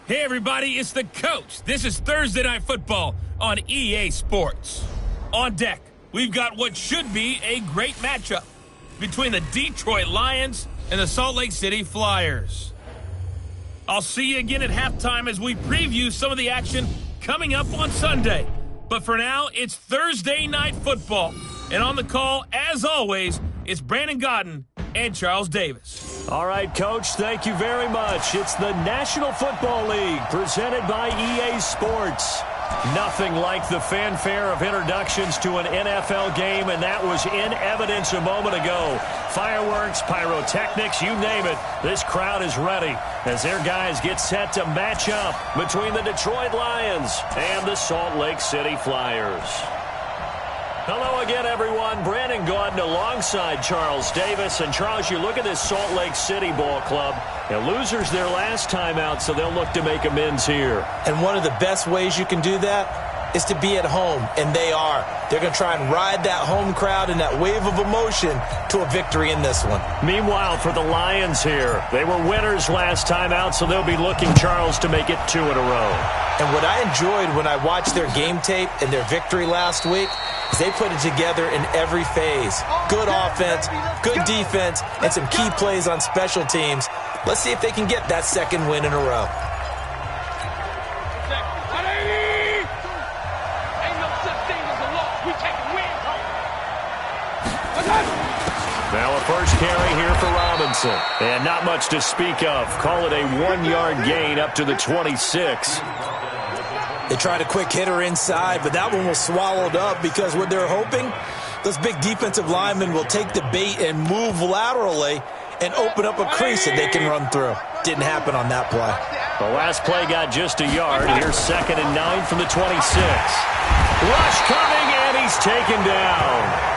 Hey everybody, it's the coach. This is Thursday Night Football on EA Sports. On deck, we've got what should be a great matchup between the Detroit Lions and the Salt Lake City Flyers. I'll see you again at halftime as we preview some of the action coming up on Sunday. But for now, it's Thursday Night Football. And on the call, as always, it's Brandon Godden and Charles Davis. All right, Coach, thank you very much. It's the National Football League presented by EA Sports. Nothing like the fanfare of introductions to an NFL game, and that was in evidence a moment ago. Fireworks, pyrotechnics, you name it. This crowd is ready as their guys get set to match up between the Detroit Lions and the Salt Lake City Flyers. Hello again, everyone. Brandon Godden alongside Charles Davis. And, Charles, you look at this Salt Lake City ball club. Losers their last time out, so they'll look to make amends here. And one of the best ways you can do that is to be at home, and they are. They're going to try and ride that home crowd and that wave of emotion to a victory in this one. Meanwhile, for the Lions here, they were winners last time out, so they'll be looking, Charles, to make it 2 in a row. And what I enjoyed when I watched their game tape and their victory last week is they put it together in every phase. Good offense, good defense, and some key plays on special teams. Let's see if they can get that second win in a row. Now a first carry here for Robinson. And not much to speak of. Call it a 1-yard gain up to the 26. They tried a quick hitter inside, but that one was swallowed up because what they're hoping, those big defensive linemen will take the bait and move laterally and open up a crease that they can run through. Didn't happen on that play. The last play got just a yard. Here's 2nd and 9 from the 26. Rush coming, and he's taken down.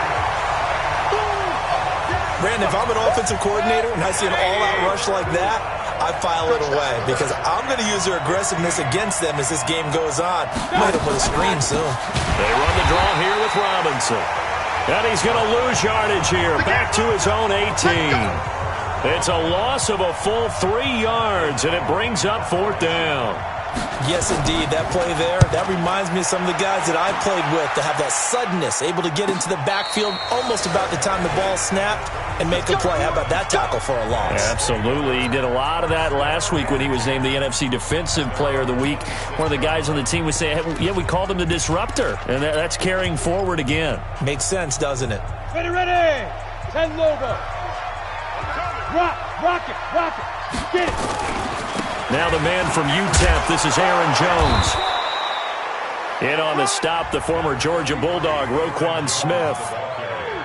Brandon, if I'm an offensive coordinator and I see an all-out rush like that, I file it away because I'm going to use their aggressiveness against them as this game goes on. Might have put a screen soon. They run the draw here with Robinson. And he's going to lose yardage here. Back to his own 18. It's a loss of a full 3 yards, and it brings up 4th down. Yes, indeed. That play there, that reminds me of some of the guys that I played with to have that suddenness, able to get into the backfield almost about the time the ball snapped and make a play. How about that tackle for a loss? Absolutely. He did a lot of that last week when he was named the NFC Defensive Player of the Week. One of the guys on the team would say, hey, yeah, we called him the disruptor, and that's carrying forward again. Makes sense, doesn't it? Ready. 10 logo. Rock it. Get it. Now the man from UTEP, this is Aaron Jones. In on the stop, the former Georgia Bulldog, Roquan Smith.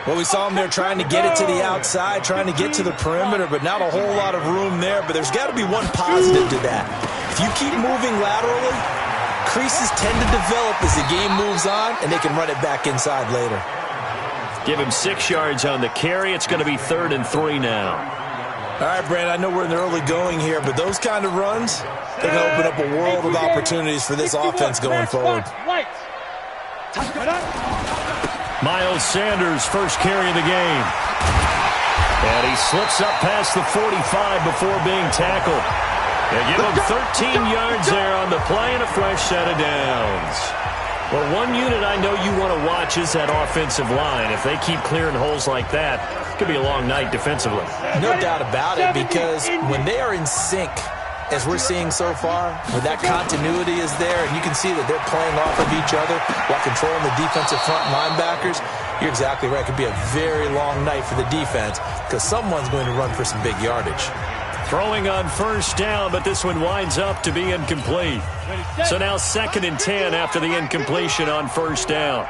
Well, we saw him there trying to get it to the outside, trying to get to the perimeter, but not a whole lot of room there. But there's got to be one positive to that. If you keep moving laterally, creases tend to develop as the game moves on, and they can run it back inside later. Give him 6 yards on the carry. It's going to be 3rd and 3 now. All right, Brandon, I know we're in the early going here, but those kind of runs, they're going to open up a world of opportunities for this offense going forward. Miles Sanders, first carry of the game. And he slips up past the 45 before being tackled. They give him 13 yards there on the play and a fresh set of downs. Well, one unit I know you want to watch is that offensive line. If they keep clearing holes like that, it could be a long night defensively. No doubt about it, because when they are in sync, as we're seeing so far, when that continuity is there, and you can see that they're playing off of each other while controlling the defensive front linebackers, you're exactly right. It could be a very long night for the defense because someone's going to run for some big yardage. Throwing on first down, but this one winds up to be incomplete. So now 2nd and 10 after the incompletion on first down.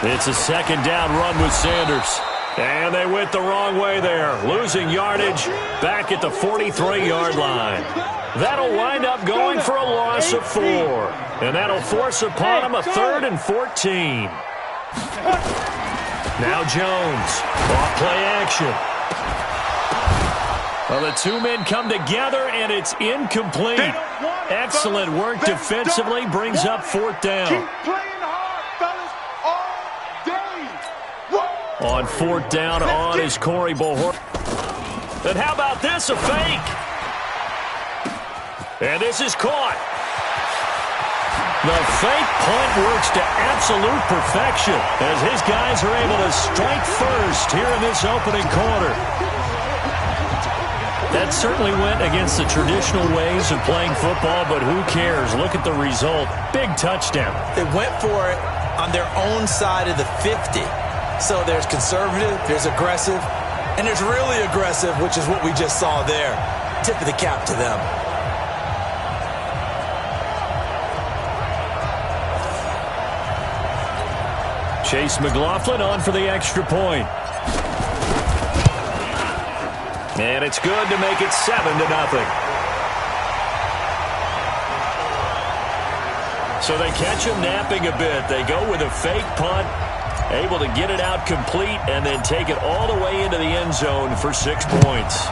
It's a 2nd down run with Sanders. And they went the wrong way there, losing yardage back at the 43-yard line. That'll wind up going for a loss of 4. And that'll force upon them a 3rd and 14. Now Jones, off play action. Well, the 2 men come together, and it's incomplete. Excellent work defensively, brings up 4th down. On 4th down on is Corey Bohor. And how about this, a fake? And this is caught. The fake punt works to absolute perfection as his guys are able to strike first here in this opening quarter. That certainly went against the traditional ways of playing football, but who cares? Look at the result. Big touchdown. They went for it on their own side of the 50. So there's conservative, there's aggressive, and there's really aggressive, which is what we just saw there. Tip of the cap to them. Chase McLaughlin on for the extra point. And it's good to make it 7-0. So they catch him napping a bit. They go with a fake punt, able to get it out complete, and then take it all the way into the end zone for 6 points.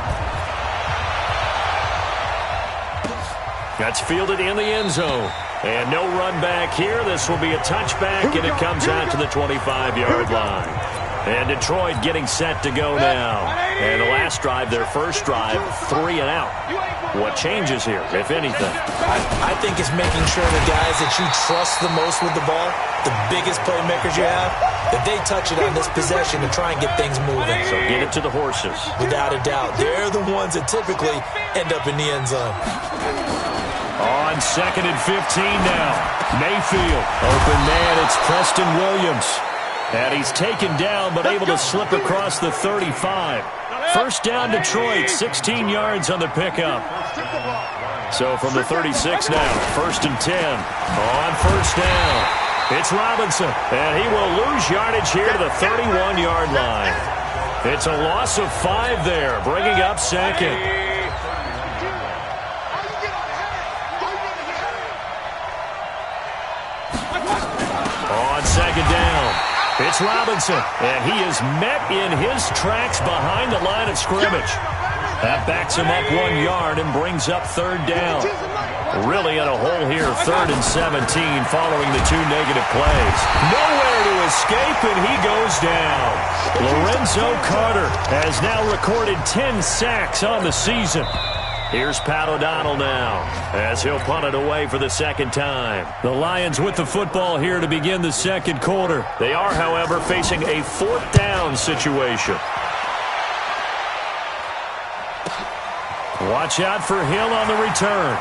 That's fielded in the end zone. And no run back here. This will be a touchback, and it comes out to the 25-yard line. And Detroit getting set to go now. And the last drive, their first drive, 3 and out. What changes here, if anything? I think it's making sure the guys that you trust the most with the ball, the biggest playmakers you have, that they touch it on this possession to try and get things moving. So get it to the horses. Without a doubt. They're the ones that typically end up in the end zone. On 2nd and 15 now. Mayfield. Open man, it's Preston Williams. And he's taken down, but able to slip across the 35. First down, Detroit, 16 yards on the pickup. So from the 36 now, 1st and 10. On first down, it's Robinson. And he will lose yardage here to the 31-yard line. It's a loss of 5 there, bringing up 2nd. On 2nd down, it's Robinson, and he is met in his tracks behind the line of scrimmage. That backs him up 1 yard and brings up 3rd down. Really in a hole here, 3rd and 17 following the 2 negative plays. Nowhere to escape, and he goes down. Lorenzo Carter has now recorded 10 sacks on the season. Here's Pat O'Donnell now as he'll punt it away for the 2nd time. The Lions with the football here to begin the 2nd quarter. They are, however, facing a 4th down situation. Watch out for Hill on the return.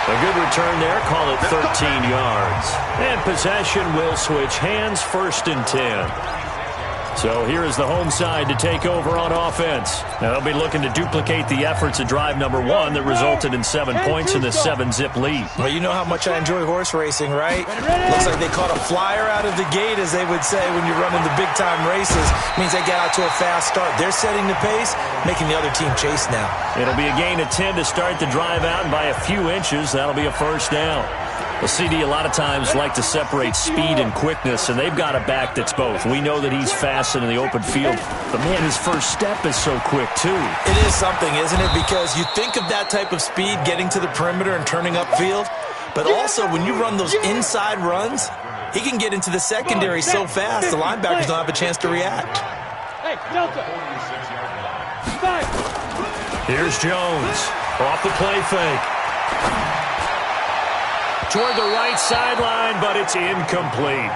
A good return there, call it 13 yards. And possession will switch hands, 1st and 10. So here is the home side to take over on offense. Now they'll be looking to duplicate the efforts of drive number 1 that resulted in 7 points in the 7-zip lead. Well, you know how much I enjoy horse racing, right? Looks like they caught a flyer out of the gate, as they would say when you're running the big-time races. Means they get out to a fast start. They're setting the pace, making the other team chase now. It'll be a gain of 10 to start the drive out, and by a few inches, that'll be a 1st down. The CD a lot of times like to separate speed and quickness, and they've got a back that's both. We know that he's fast in the open field, but man, his first step is so quick too. It is something, isn't it? Because you think of that type of speed getting to the perimeter and turning upfield, but also when you run those inside runs, he can get into the secondary so fast the linebackers don't have a chance to react. Hey, Delta. Here's Jones off the play fake. Toward the right sideline, but it's incomplete.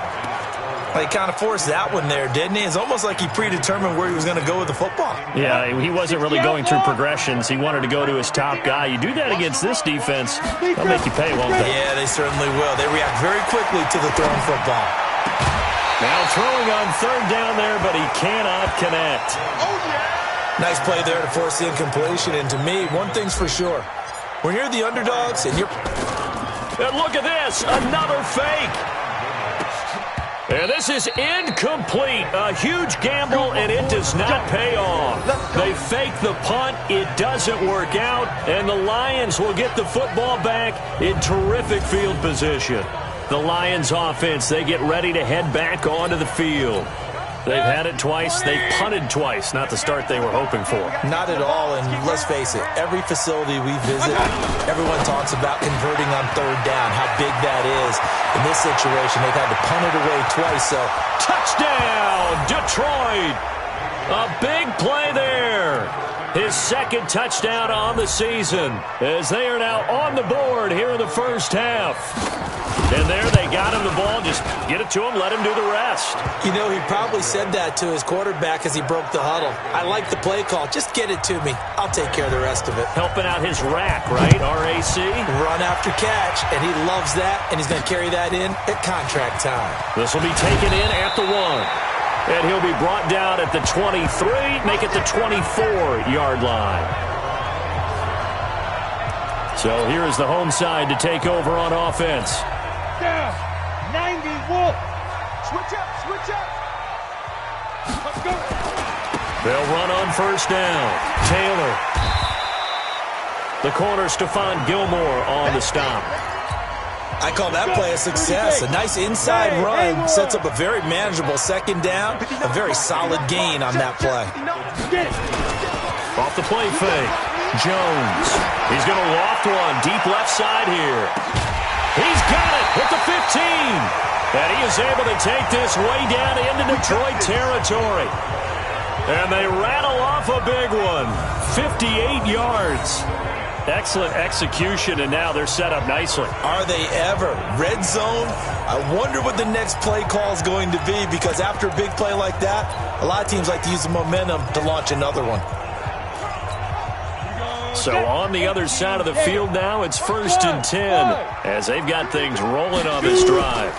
He kind of forced that one there, didn't he? It's almost like he predetermined where he was going to go with the football. Yeah, he wasn't really going through progressions. He wanted to go to his top guy. You do that against this defense, they'll make you pay, won't they? Yeah, they certainly will. They react very quickly to the thrown football. Now throwing on 3rd down there, but he cannot connect. Nice play there to force the incompletion. And to me, one thing's for sure. When you're the underdogs and you're... And look at this, another fake. And this is incomplete. A huge gamble, and it does not pay off. They fake the punt. It doesn't work out, and the Lions will get the football back in terrific field position. The Lions offense, they get ready to head back onto the field. They've had it twice. They've punted twice. Not the start they were hoping for. Not at all, and let's face it, every facility we visit, everyone talks about converting on 3rd down, how big that is. In this situation, they've had to punt it away twice, so... Touchdown, Detroit! A big play there. His second touchdown on the season as they are now on the board here in the first half. And there they got him the ball. Just get it to him, let him do the rest. You know, he probably said that to his quarterback as he broke the huddle. I like the play call. Just get it to me. I'll take care of the rest of it. Helping out his rack, right? RAC? Run after catch, and he loves that, and he's going to carry that in at contract time. This will be taken in at the 1. And he'll be brought down at the 23, make it the 24-yard line. So here is the home side to take over on offense. Down. 90 Wolf. Switch up. Let's go. They'll run on first down. Taylor. The corner, Stephon Gilmore on the stop. I call that play a success. A nice inside run sets up a very manageable second down. A very solid gain on that play. Off the play fake. Jones. He's going to loft one deep left side here. He's got it at the 15. And he is able to take this way down into Detroit territory. And they rattle off a big one. 58 yards. Excellent execution, and now they're set up nicely. Are they ever? Red zone? I wonder what the next play call is going to be, because after a big play like that, a lot of teams like to use the momentum to launch another one. So on the other side of the field now, it's 1st and 10 as they've got things rolling on this drive.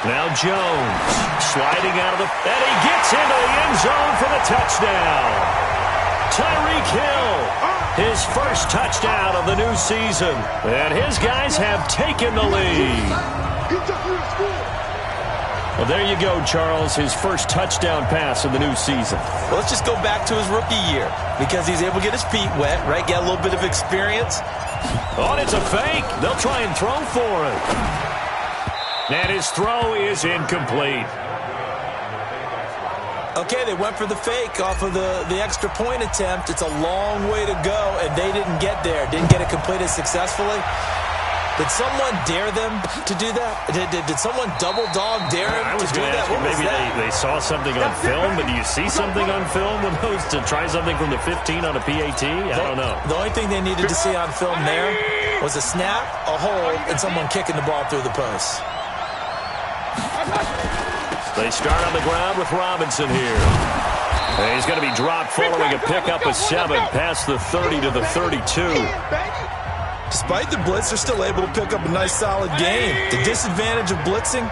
Now Jones sliding out of the... And he gets into the end zone for the touchdown. Tyreek Hill, his first touchdown of the new season. And his guys have taken the lead. Well, there you go, Charles, his first touchdown pass of the new season. Well, let's just go back to his rookie year, because he's able to get his feet wet, right? Get a little bit of experience. Oh, and it's a fake. They'll try and throw for it. And his throw is incomplete. Okay, they went for the fake off of the extra point attempt. It's a long way to go, and they didn't get there. Didn't get it completed successfully. Did someone dare them to do that? Did someone double dog dare him to do that? Maybe they saw something on film, but do you see something on film with those to try something from the 15 on a PAT? I don't know. The only thing they needed to see on film there was a snap, a hold, and someone kicking the ball through the post. They start on the ground with Robinson here. And he's going to be dropped following a pickup of 7 past the 30 to the 32. Despite the blitz, they're still able to pick up a nice, solid game. The disadvantage of blitzing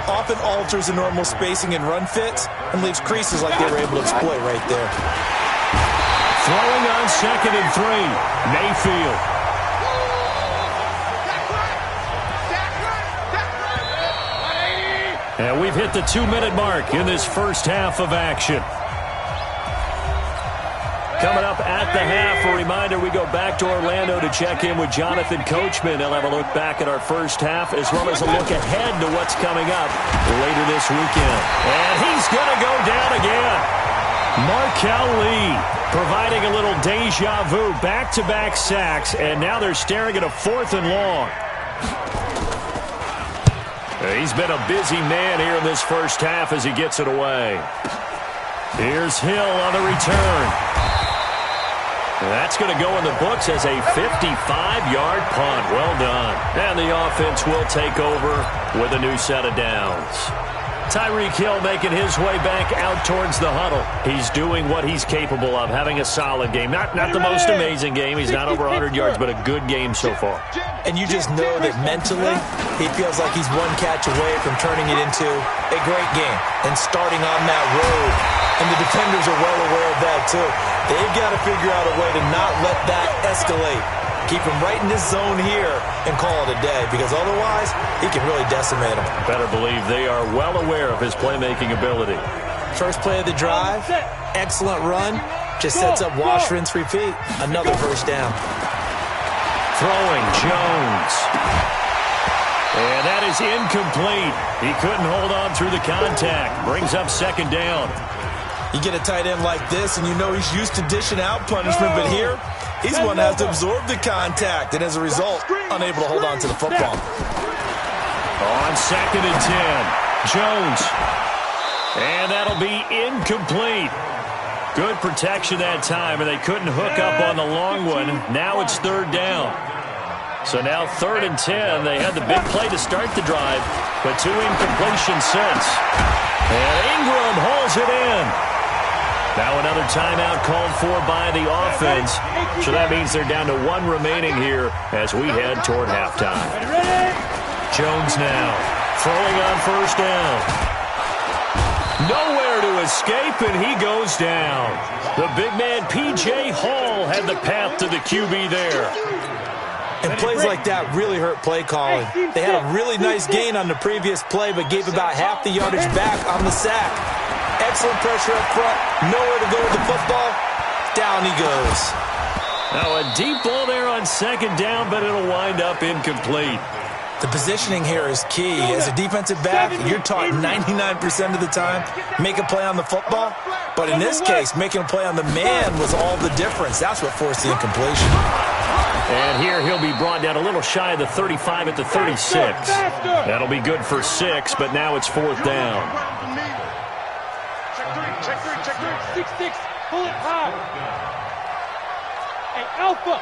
often alters the normal spacing and run fits and leaves creases like they were able to exploit right there. Throwing on 2nd and 3, Mayfield. And we've hit the 2-minute mark in this first half of action. Coming up at the half, a reminder, we go back to Orlando to check in with Jonathan Coachman. He'll have a look back at our first half as well as a look ahead to what's coming up later this weekend. And he's going to go down again. Markel Lee providing a little deja vu, back-to-back sacks, and now they're staring at a 4th and long. He's been a busy man here in this first half as he gets it away. Here's Hill on the return. That's going to go in the books as a 55-yard punt. Well done. And the offense will take over with a new set of downs. Tyreek Hill making his way back out towards the huddle. He's doing what he's capable of, having a solid game. Not the most amazing game. He's not over 100 yards, but a good game so far. And you just know that mentally, he feels like he's one catch away from turning it into a great game and starting on that road. And the defenders are well aware of that, too. They've got to figure out a way to not let that escalate. Keep him right in this zone here and call it a day, because otherwise he can really decimate him. Better believe they are well aware of his playmaking ability. First play of the drive, excellent run. Just sets up wash, rinse, repeat. Another first down. Throwing Jones. And that is incomplete. He couldn't hold on through the contact. Brings up 2nd down. You get a tight end like this, and you know he's used to dishing out punishment, but here, he's one that has to absorb the contact, and as a result, unable to hold on to the football. On 2nd and 10, Jones. And that'll be incomplete. Good protection that time, and they couldn't hook up on the long one. Now it's third down. So now 3rd and 10. They had the big play to start the drive, but 2 incompletions since. And Ingram hauls it in. Now another timeout called for by the offense. So that means they're down to 1 remaining here as we head toward halftime. Jones now throwing on first down. Nowhere to escape, and he goes down. The big man, P.J. Hall, had the path to the QB there. And plays like that really hurt play calling. They had a really nice gain on the previous play, but gave about half the yardage back on the sack. Excellent pressure up front. Nowhere to go with the football. Down he goes. Now a deep ball there on second down, but it'll wind up incomplete. The positioning here is key. As a defensive back, you're taught 99% of the time, make a play on the football. But in this case, making a play on the man was all the difference. That's what forced the incompletion. And here he'll be brought down a little shy of the 35 at the 36. That'll be good for 6, but now it's 4th down. Check three. 6-6. Pull it high. Hey, Alpha.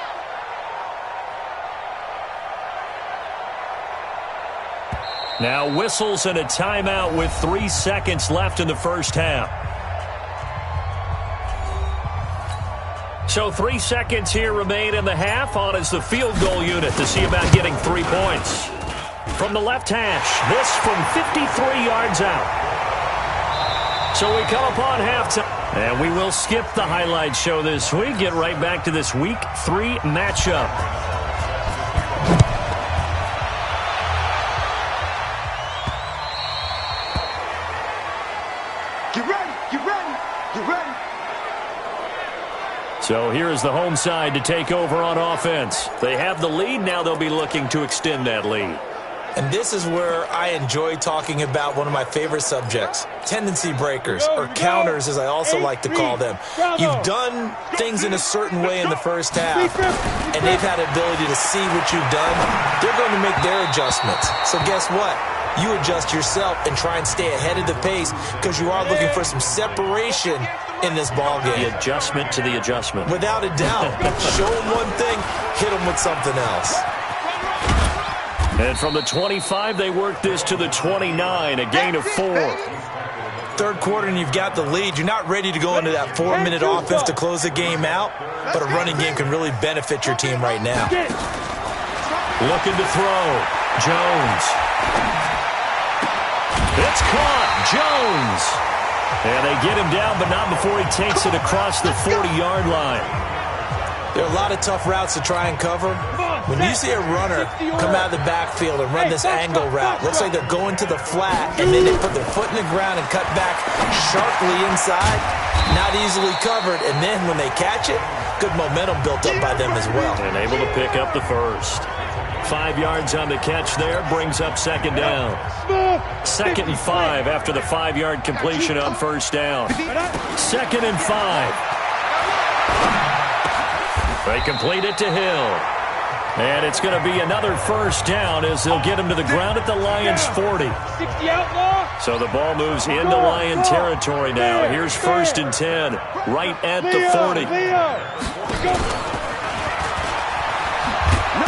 Now whistles and a timeout with 3 seconds left in the first half. So 3 seconds here remain in the half. On is the field goal unit to see about getting 3 points. From the left hash, this from 53 yards out. So we come upon halftime. And we will skip the highlight show this week. Get right back to this Week 3 matchup. Get ready. So here is the home side to take over on offense. They have the lead. Now they'll be looking to extend that lead. And this is where I enjoy talking about one of my favorite subjects, tendency breakers, or counters as I also like to call them. You've done things in a certain way in the first half, and they've had the ability to see what you've done. They're going to make their adjustments. So guess what? You adjust yourself and try and stay ahead of the pace because you are looking for some separation in this ballgame. The adjustment to the adjustment. Without a doubt. Show them one thing, hit them with something else. And from the 25, they work this to the 29, a gain of 4. Third quarter and you've got the lead. You're not ready to go into that 4-minute offense to close the game out, but a running game can really benefit your team right now. Looking to throw. Jones. It's caught. Jones. And they get him down, but not before he takes it across the 40-yard line. There are a lot of tough routes to try and cover. When you see a runner come out of the backfield and run this angle route, looks like they're going to the flat, and then they put their foot in the ground and cut back sharply inside, not easily covered, and then when they catch it, good momentum built up by them as well. And able to pick up the first. 5 yards on the catch there, brings up second down. 2nd and 5 after the 5-yard completion on first down. 2nd and 5. They complete it to Hill. And it's going to be another first down as they'll get him to the ground at the Lions' 40. So the ball moves into Lion territory now. Here's 1st and 10, right at the 40.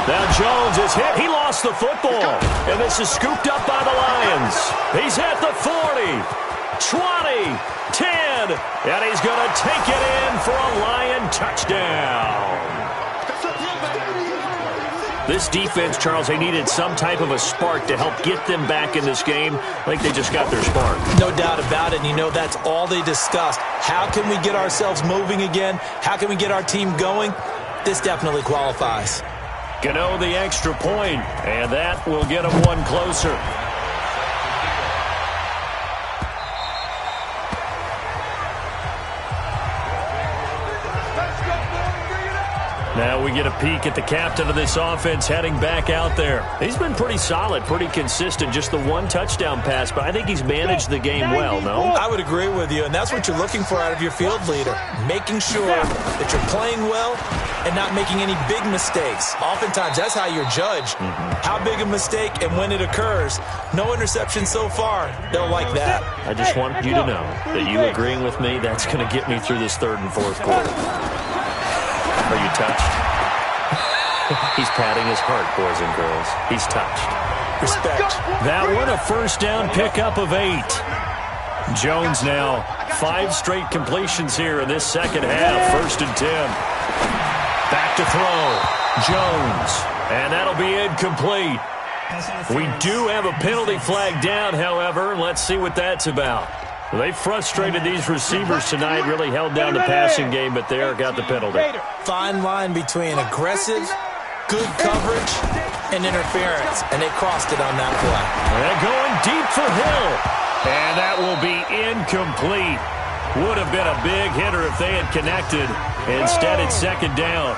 Now Jones is hit. He lost the football. And this is scooped up by the Lions. He's at the 40, 20, 10, and he's going to take it in for a Lion touchdown. This defense, Charles, they needed some type of a spark to help get them back in this game. I think they just got their spark. No doubt about it. And you know that's all they discussed. How can we get ourselves moving again? How can we get our team going? This definitely qualifies. Gano the extra point, and that will get them one closer. Now we get a peek at the captain of this offense heading back out there. He's been pretty solid, pretty consistent, just the one touchdown pass, but I think he's managed the game well, no? I would agree with you, and that's what you're looking for out of your field leader, making sure that you're playing well and not making any big mistakes. Oftentimes, that's how you're judged. How big a mistake and when it occurs. No interception so far. They'll like that. I just want you to know that you agreeing with me, that's going to get me through this third and fourth quarter. Are you touched? He's patting his heart, boys and girls. He's touched. Respect. That one a first down pickup of 8. Jones now 5 straight completions here in this second half. 1st and 10. Back to throw. Jones. And that'll be incomplete. We do have a penalty flag down, however. Let's see what that's about. They frustrated these receivers tonight, really held down the passing game, but there got the penalty. Fine line between aggressive, good coverage, and interference, and they crossed it on that play. And going deep for Hill, and that will be incomplete. Would have been a big hitter if they had connected. Instead, it's 2nd down.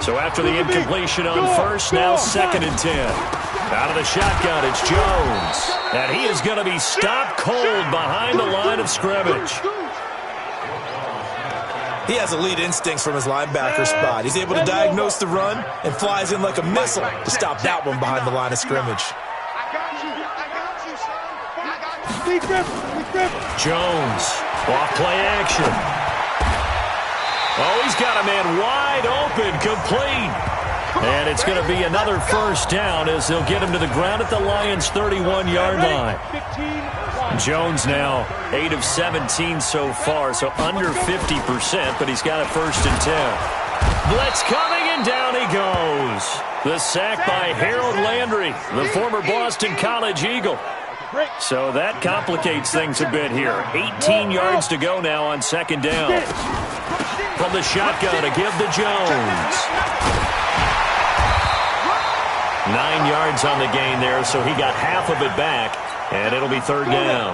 So after the incompletion on 1st, now 2nd and 10. Out of the shotgun, it's Jones. And he is going to be stopped cold behind the line of scrimmage. He has elite instincts from his linebacker spot. He's able to diagnose the run and flies in like a missile to stop that one behind the line of scrimmage. Jones, off play action. Oh, he's got a man wide open, complete. And it's going to be another 1st down as they'll get him to the ground at the Lions' 31-yard line. Jones now 8 of 17 so far, so under 50%, but he's got a 1st and 10. Blitz coming, and down he goes. The sack by Harold Landry, the former Boston College Eagle. So that complicates things a bit here. 18 yards to go now on 2nd down. From the shotgun to give to Jones. 9 yards on the gain there, so he got half of it back, and it'll be 3rd down.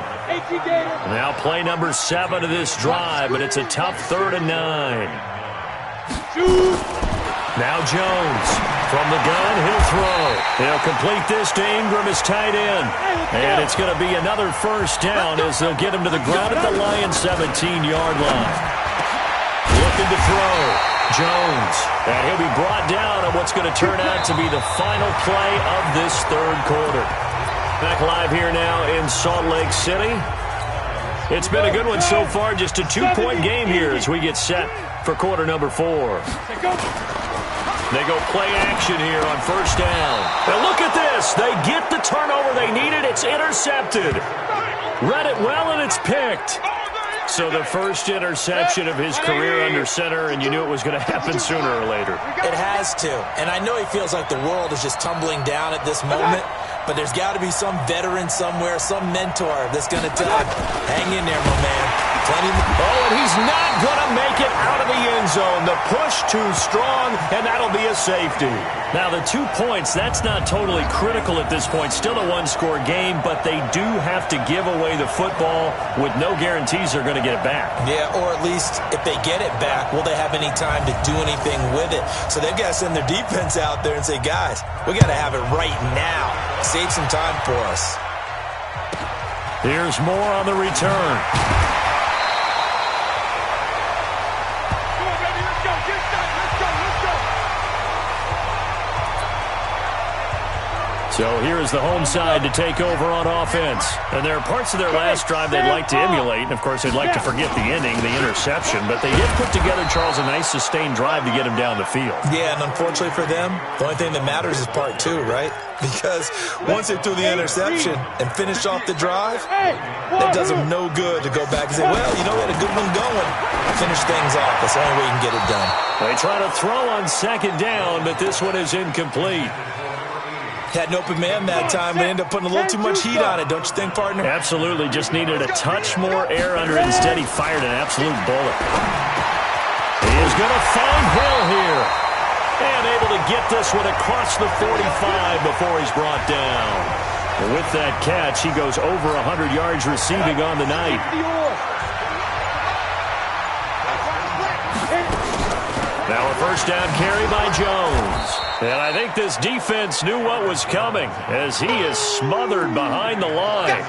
Now play number 7 of this drive, but it's a tough 3rd and 9. Now Jones. From the gun, he'll throw. He'll complete this to Ingram, his tight end. And it's going to be another 1st down as they'll get him to the ground at the Lions' 17-yard line. Looking to throw. Jones. And he'll be brought down on what's going to turn out to be the final play of this 3rd quarter. Back live here now in Salt Lake City. It's been a good one so far. Just a 2-point game here as we get set for quarter number 4. They go play action here on 1st down. And look at this. They get the turnover they needed. It's intercepted. Read it well, and it's picked. So the first interception of his career under center, and you knew it was going to happen sooner or later. It has to. And I know he feels like the world is just tumbling down at this moment, but there's got to be some veteran somewhere, some mentor that's going to tell him, hang in there, my man. Oh, and he's not going to make it out of the end zone. The push too strong, and that'll be a safety. Now, the 2 points, that's not totally critical at this point. Still a one-score game, but they do have to give away the football with no guarantees they're going to get it back. Yeah, or at least if they get it back, will they have any time to do anything with it? So they've got to send their defense out there and say, guys, we got to have it right now. Save some time for us. Here's more on the return. So here is the home side to take over on offense. And there are parts of their last drive they'd like to emulate. And, of course, they'd like to forget the ending, the interception. But they did put together, Charles, a nice sustained drive to get him down the field. Yeah, and unfortunately for them, the only thing that matters is part 2, right? Because once they threw the interception and finished off the drive, that does them no good to go back and say, well, you know, we had a good one going. Finish things off. That's the only way you can get it done. They try to throw on 2nd down, but this one is incomplete. Had an open man that time, but ended up putting a little too much heat on it, don't you think, partner? Absolutely. Just needed a touch more air under it. Instead, he fired an absolute bullet. He is going to find Hill here. And able to get this one across the 45 before he's brought down. And with that catch, he goes over 100 yards receiving on the night. Now a first down carry by Jones. And I think this defense knew what was coming as he is smothered behind the line.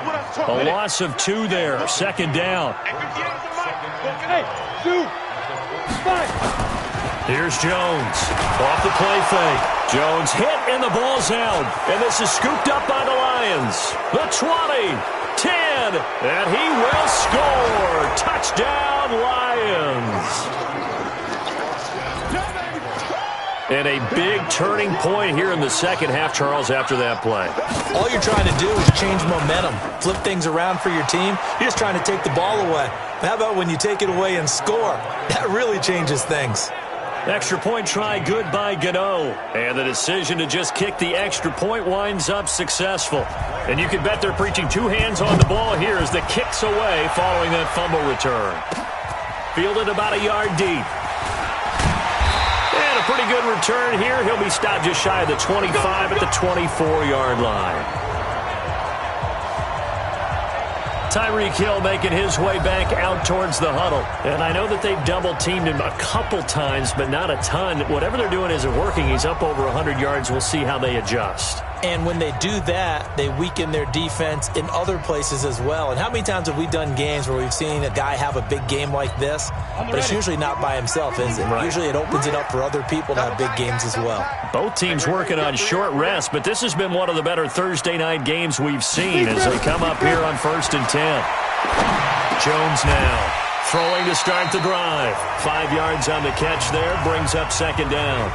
A loss of 2 there. Second down. Here's Jones. Off the play fake. Jones hit and the ball's out. And this is scooped up by the Lions. The 20, 10, and he will score. Touchdown, Lions. And a big turning point here in the second half, Charles, after that play. All you're trying to do is change momentum, flip things around for your team. You're just trying to take the ball away. But how about when you take it away and score? That really changes things. Extra point try good by Gano. And the decision to just kick the extra point winds up successful. And you can bet they're preaching 2 hands on the ball here as the kick's away following that fumble return. Fielded about a yard deep. And a pretty good return here. He'll be stopped just shy of the 25 at the 24-yard line. Tyreek Hill making his way back out towards the huddle. And I know that they've double-teamed him a couple times, but not a ton. Whatever they're doing isn't working. He's up over 100 yards. We'll see how they adjust. And when they do that, they weaken their defense in other places as well. And how many times have we done games where we've seen a guy have a big game like this? But it's usually not by himself, is it? Right. Usually it opens it up for other people to have big games as well. Both teams working on short rest, but this has been one of the better Thursday night games we've seen as they come up here on 1st and 10. Jones now throwing to start the drive. 5 yards on the catch there, brings up second down.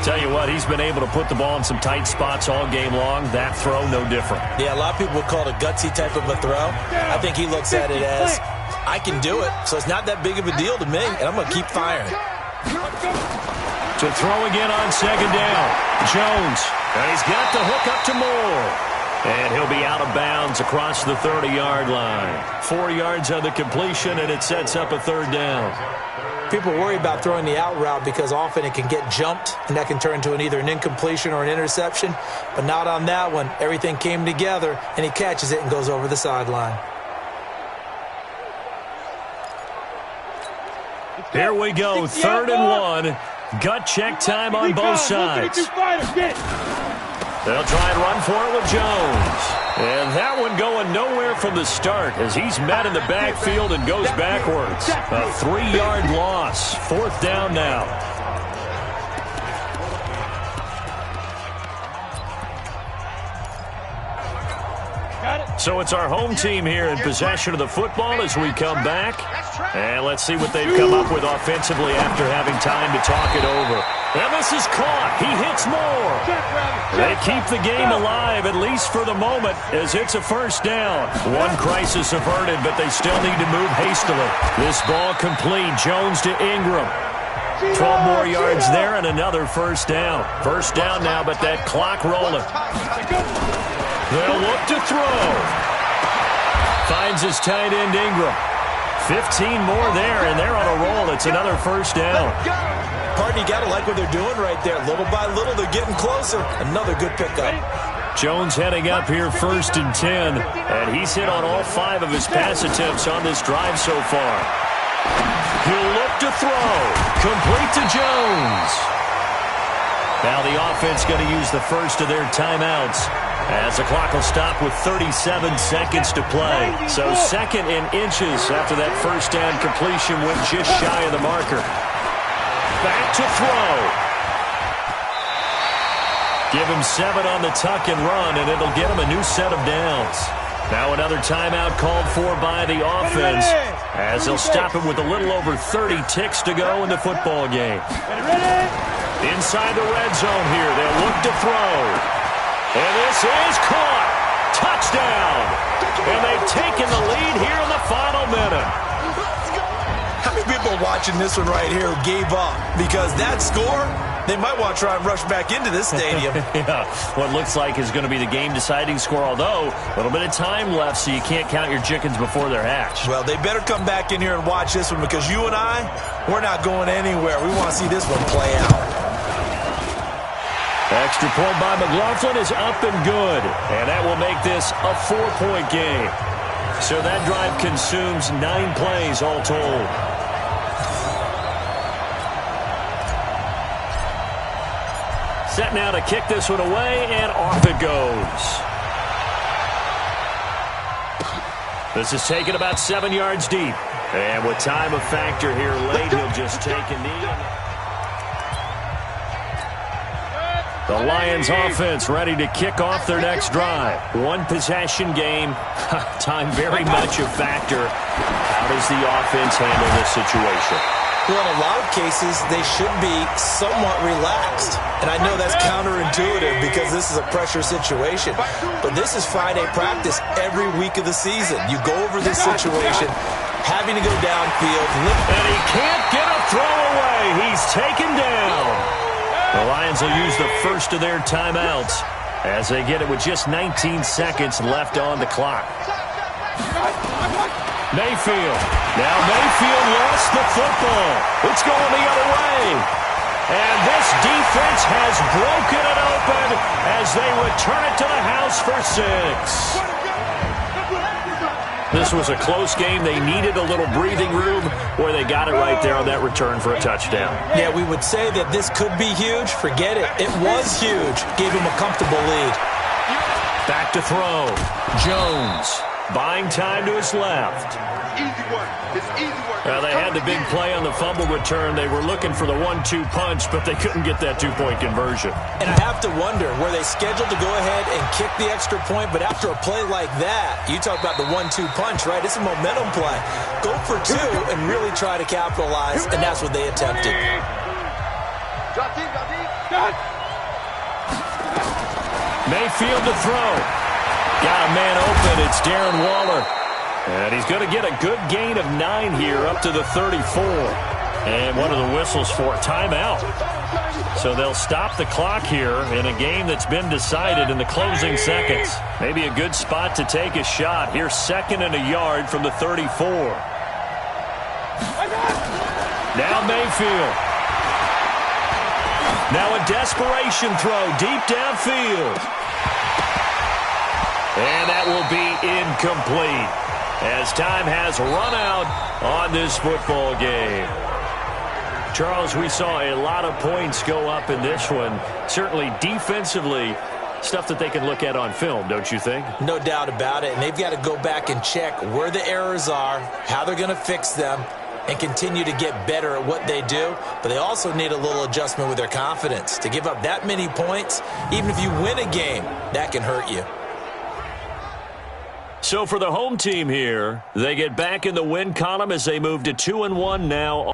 Tell you what, he's been able to put the ball in some tight spots all game long. That throw, no different. Yeah, a lot of people would call it a gutsy type of a throw. I think he looks at it as, I can do it, so it's not that big of a deal to me, and I'm going to keep firing. To throw again on second down. Jones, and he's got the hook up to Moore. And he'll be out of bounds across the 30-yard line. 4 yards on the completion, and it sets up a third down. People worry about throwing the out route because often it can get jumped, and that can turn into either an incompletion or an interception. But not on that one. Everything came together, and he catches it and goes over the sideline. Here we go, 3rd and 1. Gut check time on both sides. They'll try and run for it with Jones. And that one going nowhere from the start as he's met in the backfield and goes backwards. A 3-yard loss. 4th down now. So it's our home team here in possession of the football as we come back. And let's see what they've come up with offensively after having time to talk it over. And this is caught. He hits Moore. They keep the game alive, at least for the moment, as it's a first down. One crisis averted, but they still need to move hastily. This ball complete. Jones to Ingram. 12 more yards there and another first down. First down now, but that clock rolling. They'll look to throw. Finds his tight end Ingram. 15 more there, and they're on a roll. It's another first down. Partner, you got to like what they're doing right there. Little by little, they're getting closer. Another good pickup. Jones heading up here 1st and 10, and he's hit on all 5 of his pass attempts on this drive so far. He'll look to throw. Complete to Jones. Now the offense going to use the first of their timeouts as the clock will stop with 37 seconds to play. So 2nd and inches after that first down completion went just shy of the marker. Back to throw. Give him 7 on the tuck and run, and it'll get him a new set of downs. Now another timeout called for by the offense as they'll stop him with a little over 30 ticks to go in the football game. Inside the red zone here, they'll look to throw. And this is caught. Touchdown. And they've taken the lead here in the final minute. How many people watching this one right here gave up? Because that score, they might want to try and rush back into this stadium. Yeah, what looks like is going to be the game-deciding score, although a little bit of time left, so you can't count your chickens before they're hatched. Well, they better come back in here and watch this one because you and I, we're not going anywhere. We want to see this one play out. Extra point by McLaughlin is up and good, and that will make this a 4-point game. So that drive consumes 9 plays all told. set now to kick this one away, and off it goes. This is taken about 7 yards deep. And with time a factor here late, he'll just take a knee. The Lions offense ready to kick off their next drive. One possession game. Time very much a factor. How does the offense handle this situation? Well, in a lot of cases, they should be somewhat relaxed. And I know that's counterintuitive because this is a pressure situation. But this is Friday practice every week of the season. You go over this situation, having to go downfield. And he can't get a throw away. He's taken down. The Lions will use the first of their timeouts as they get it with just 19 seconds left on the clock. Mayfield. Now Mayfield lost the football. It's going the other way. And this defense has broken it open as they return it to the house for 6. This was a close game. They needed a little breathing room where they got it right there on that return for a touchdown. Yeah, we would say that this could be huge. Forget it. It was huge. Gave him a comfortable lead. Back to throw. Jones buying time to his left. Easy work. It's easy work. Well, they had the big play on the fumble return. They were looking for the 1-2 punch, but they couldn't get that two-point conversion. And I have to wonder, were they scheduled to go ahead and kick the extra point? But after a play like that, you talk about the 1-2 punch, right? It's a momentum play. Go for 2 and really try to capitalize, and that's what they attempted. Mayfield to throw. Got a man open. It's Darren Waller. And he's going to get a good gain of 9 here up to the 34. And one of the whistles for timeout. So they'll stop the clock here in a game that's been decided in the closing seconds. Maybe a good spot to take a shot. Here's 2nd and a yard from the 34. Now Mayfield. Now a desperation throw deep downfield. And that will be incomplete as time has run out on this football game. Charles, we saw a lot of points go up in this one. Certainly defensively, stuff that they can look at on film, don't you think? No doubt about it. And they've got to go back and check where the errors are, how they're going to fix them, and continue to get better at what they do. But they also need a little adjustment with their confidence. To give up that many points, even if you win a game, that can hurt you. So for the home team here, they get back in the win column as they move to 2-1 now.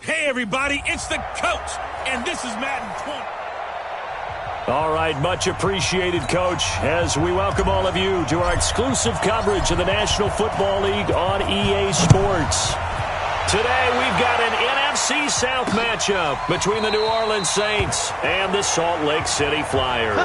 Hey, everybody, it's the coach, and this is Madden 20. All right, much appreciated, Coach, as we welcome all of you to our exclusive coverage of the National Football League on EA Sports. Today, we've got an NFC South matchup between the New Orleans Saints and the Salt Lake City Flyers.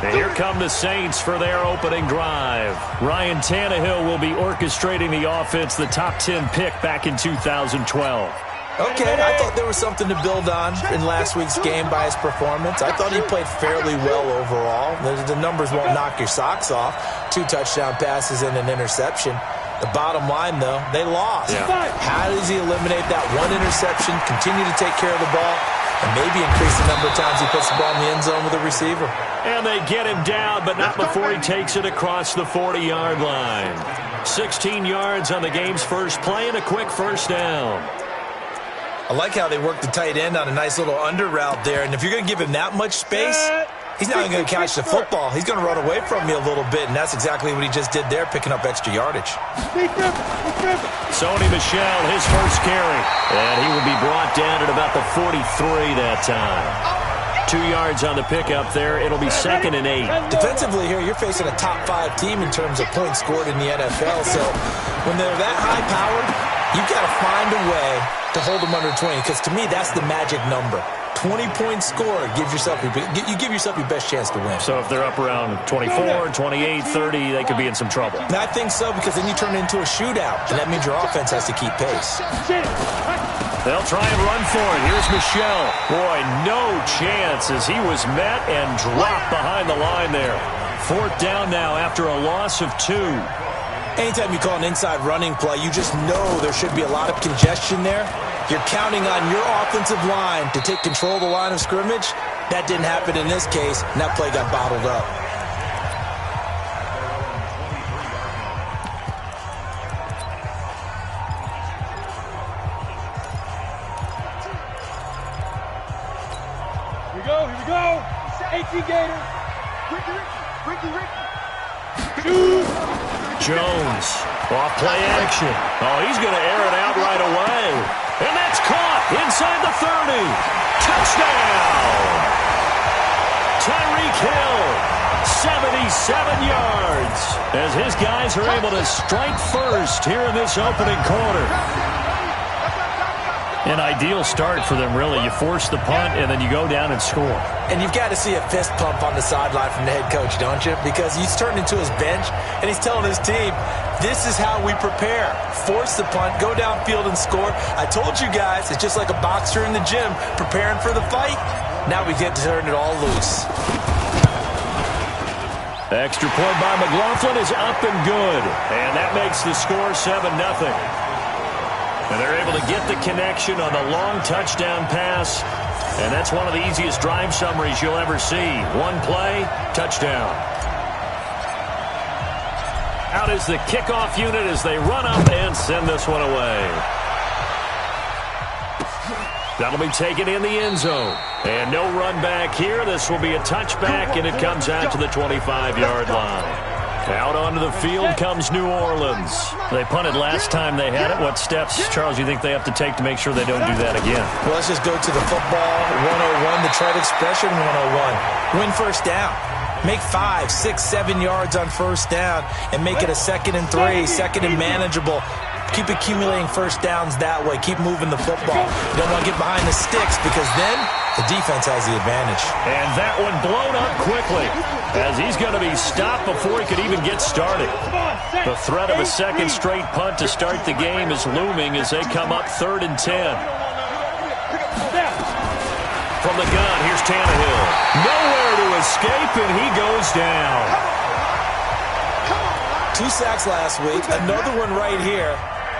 And here come the Saints for their opening drive. Ryan Tannehill will be orchestrating the offense, the top 10 pick back in 2012. Okay, I thought there was something to build on in last week's game by his performance. I thought he played fairly well overall. The numbers won't knock your socks off. 2 touchdown passes and an interception. The bottom line, though, they lost. Yeah. How does he eliminate that one interception, continue to take care of the ball, and maybe increase the number of times he puts the ball in the end zone with a receiver? And they get him down, but not before he takes it across the 40-yard line. 16 yards on the game's first play and a quick first down. I like how they work the tight end on a nice little under route there. And if you're going to give him that much space, he's not even going to catch the football. He's going to run away from you a little bit, and that's exactly what he just did there, picking up extra yardage. Sony Michel, his first carry. And he will be brought down at about the 43 that time. 2 yards on the pickup there. It'll be 2nd and 8. Defensively here, you're facing a top 5 team in terms of points scored in the NFL. So when they're that high-powered, you've got to find a way to hold them under 20, because to me, that's the magic number. 20-point score gives yourself you give yourself your best chance to win. So if they're up around 24, 28, 30, they could be in some trouble. And I think so, because then you turn it into a shootout, and that means your offense has to keep pace. They'll try and run for it. Here's Michel. Boy, no chance as he was met and dropped behind the line there. 4th down now after a loss of 2. Anytime you call an inside running play, you just know there should be a lot of congestion there. You're counting on your offensive line to take control of the line of scrimmage. That didn't happen in this case, and that play got bottled up. Here we go. 18 Gators. Ricky. Jones, off play action. Oh, he's going to air it out right away. And that's caught inside the 30. Touchdown! Tyreek Hill, 77 yards, as his guys are able to strike first here in this opening quarter. An ideal start for them, really. You force the punt, and then you go down and score. And you've got to see a fist pump on the sideline from the head coach, don't you? Because he's turned into his bench, and he's telling his team, this is how we prepare. Force the punt, go downfield and score. I told you guys, it's just like a boxer in the gym preparing for the fight. Now we get to turn it all loose. Extra point by McLaughlin is up and good. And that makes the score 7-0. And they're able to get the connection on the long touchdown pass. And that's one of the easiest drive summaries you'll ever see. One play, touchdown. Out is the kickoff unit as they run up and send this one away. That'll be taken in the end zone. And no run back here. This will be a touchback, and it comes out to the 25-yard line. Out onto the field comes New Orleans. They punted last time they had it. What steps, Charles, you think they have to take to make sure they don't do that again? Well, let's just go to the football 101, the trade expression 101. Win first down. Make 5, 6, 7 yards on first down and make it a 2nd and 3, 2nd and manageable. Keep accumulating first downs that way. Keep moving the football. You don't want to get behind the sticks because then the defense has the advantage. And that one blown up quickly as he's going to be stopped before he could even get started. The threat of a second straight punt to start the game is looming as they come up 3rd and 10. From the gun, here's Tannehill. Nowhere to escape, and he goes down. 2 sacks last week, another one right here.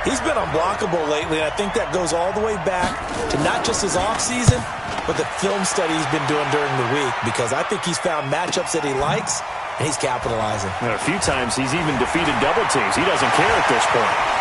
He's been unblockable lately, and I think that goes all the way back to not just his offseason, but the film study he's been doing during the week, because I think he's found matchups that he likes, and he's capitalizing. And a few times he's even defeated double teams. He doesn't care at this point.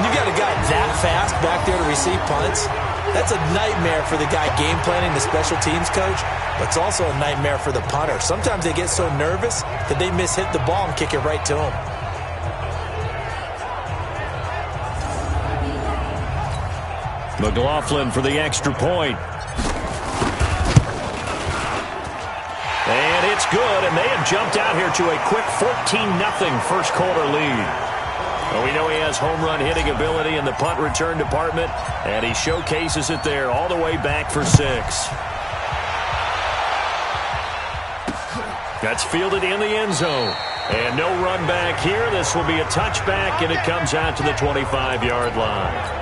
When you got a guy that fast back there to receive punts, That's a nightmare for the guy game planning, the special teams coach, but it's also a nightmare for the punter. Sometimes they get so nervous that they mishit the ball and kick it right to him. McLaughlin for the extra point. And it's good, and they have jumped out here to a quick 14-0 first quarter lead. Well, we know he has home run hitting ability in the punt return department, and he showcases it there all the way back for 6. That's fielded in the end zone. And no run back here. This will be a touchback, and it comes out to the 25-yard line.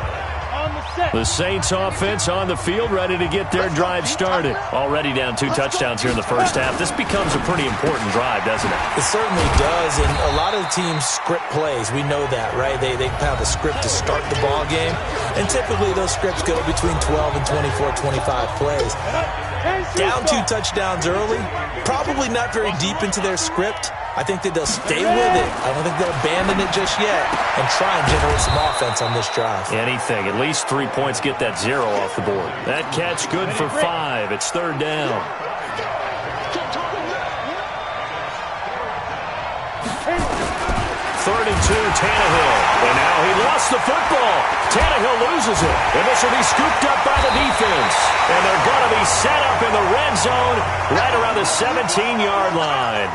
The Saints offense on the field, ready to get their drive started. Already down 2 touchdowns here in the first half. This becomes a pretty important drive, doesn't it? It certainly does, and a lot of the teams script plays. We know that, right? They have a script to start the ball game, and typically those scripts go between 12 and 24, 25 plays. Down 2 touchdowns early, probably not very deep into their script. I think that they'll stay with it. I don't think they'll abandon it just yet and try and generate some offense on this drive. Anything. At least 3 points, get that 0 off the board. That catch good for 5. It's third down. 3rd and 2, Tannehill. And now he lost the football. Tannehill loses it. And this will be scooped up by the defense. And they're going to be set up in the red zone right around the 17-yard line.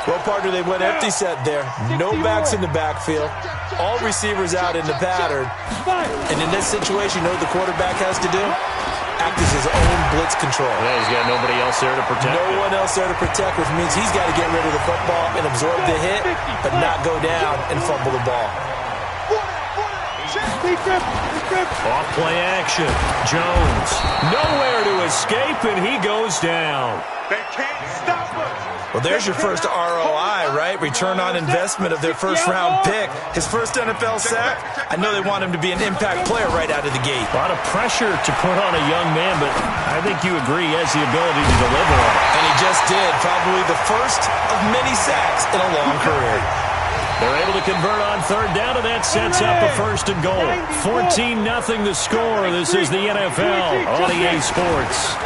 Well, partner, they went empty set there. No backs in the backfield. All receivers out in the pattern. And in this situation, you know what the quarterback has to do? Act as his own blitz control. Yeah, he's got nobody else there to protect. No one else there to protect, which means he's got to get rid of the football and absorb the hit, but not go down and fumble the ball. Off play action. Jones. Nowhere to escape, and he goes down. They can't stop us. Well, there's your first ROI, right? Return on investment of their first-round pick. His first NFL sack. I know they want him to be an impact player right out of the gate. A lot of pressure to put on a young man, but I think you agree he has the ability to deliver on it. And he just did. Probably the first of many sacks in a long career. They're able to convert on third down, and that sets up a 1st and goal. 14-0 the score. This is the NFL on EA Sports.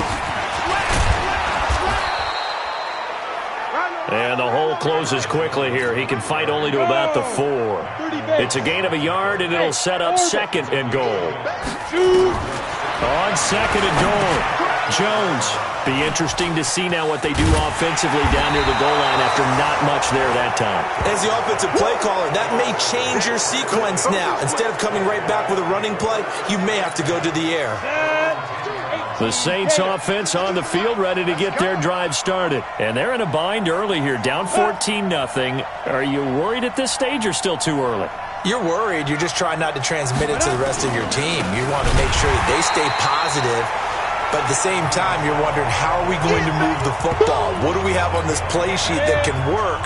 And the hole closes quickly here. He can fight only to about the 4. It's a gain of a yard, and it'll set up 2nd and goal. On 2nd and goal, Jones. Be interesting to see now what they do offensively down near the goal line after not much there that time. As the offensive play caller, that may change your sequence now. Instead of coming right back with a running play, you may have to go to the air. The Saints offense on the field, ready to get their drive started. And they're in a bind early here, down 14-0. Are you worried at this stage or still too early? You're worried. You're just trying not to transmit it to the rest of your team. You want to make sure that they stay positive. But at the same time, you're wondering, how are we going to move the football? What do we have on this play sheet that can work?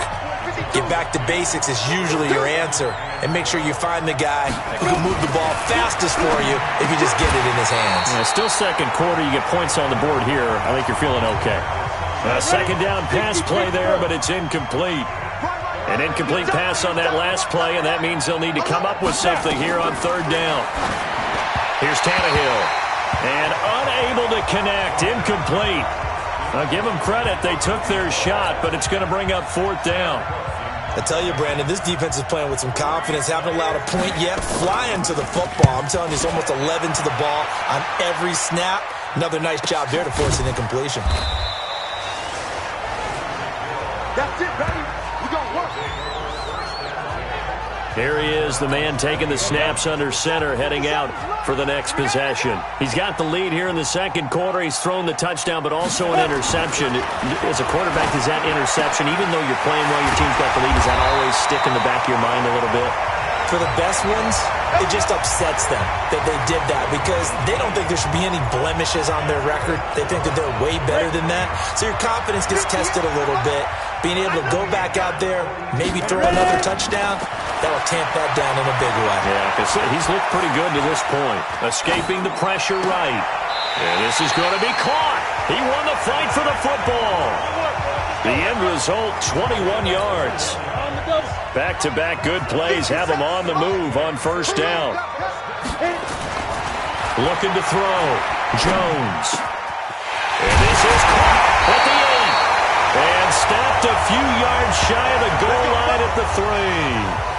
Get back to basics is usually your answer. And make sure you find the guy who can move the ball fastest for you if you just get it in his hands. Yeah, still 2nd quarter. You get points on the board here. I think you're feeling okay. A 2nd down pass play there, but it's incomplete. An incomplete pass on that last play, and that means they'll need to come up with something here on 3rd down. Here's Tannehill. And unable to connect. Incomplete. I'll give them credit. They took their shot, but it's going to bring up 4th down. I tell you, Brandon, this defense is playing with some confidence. Haven't allowed a point yet. Flying to the football. I'm telling you, it's almost 11 to the ball on every snap. Another nice job there to force an incompletion. That's it, baby. We're going to work. Here he is, the man taking the snaps under center, heading out for the next possession. He's got the lead here in the 2nd quarter. He's thrown the touchdown, but also an interception. As a quarterback, is that interception, even though you're playing well, your team's got the lead, does that always stick in the back of your mind a little bit? For the best ones, it just upsets them that they did that because they don't think there should be any blemishes on their record. They think that they're way better than that. So your confidence gets tested a little bit. Being able to go back out there, maybe throw another touchdown, that'll tamp that down in a big way. Yeah, because he's looked pretty good to this point. Escaping the pressure right. And this is going to be caught. He won the fight for the football. The end result, 21 yards. Back-to-back good plays have him on the move on 1st down. Looking to throw. Jones. And this is caught at the 8. And stopped a few yards shy of the goal line at the 3.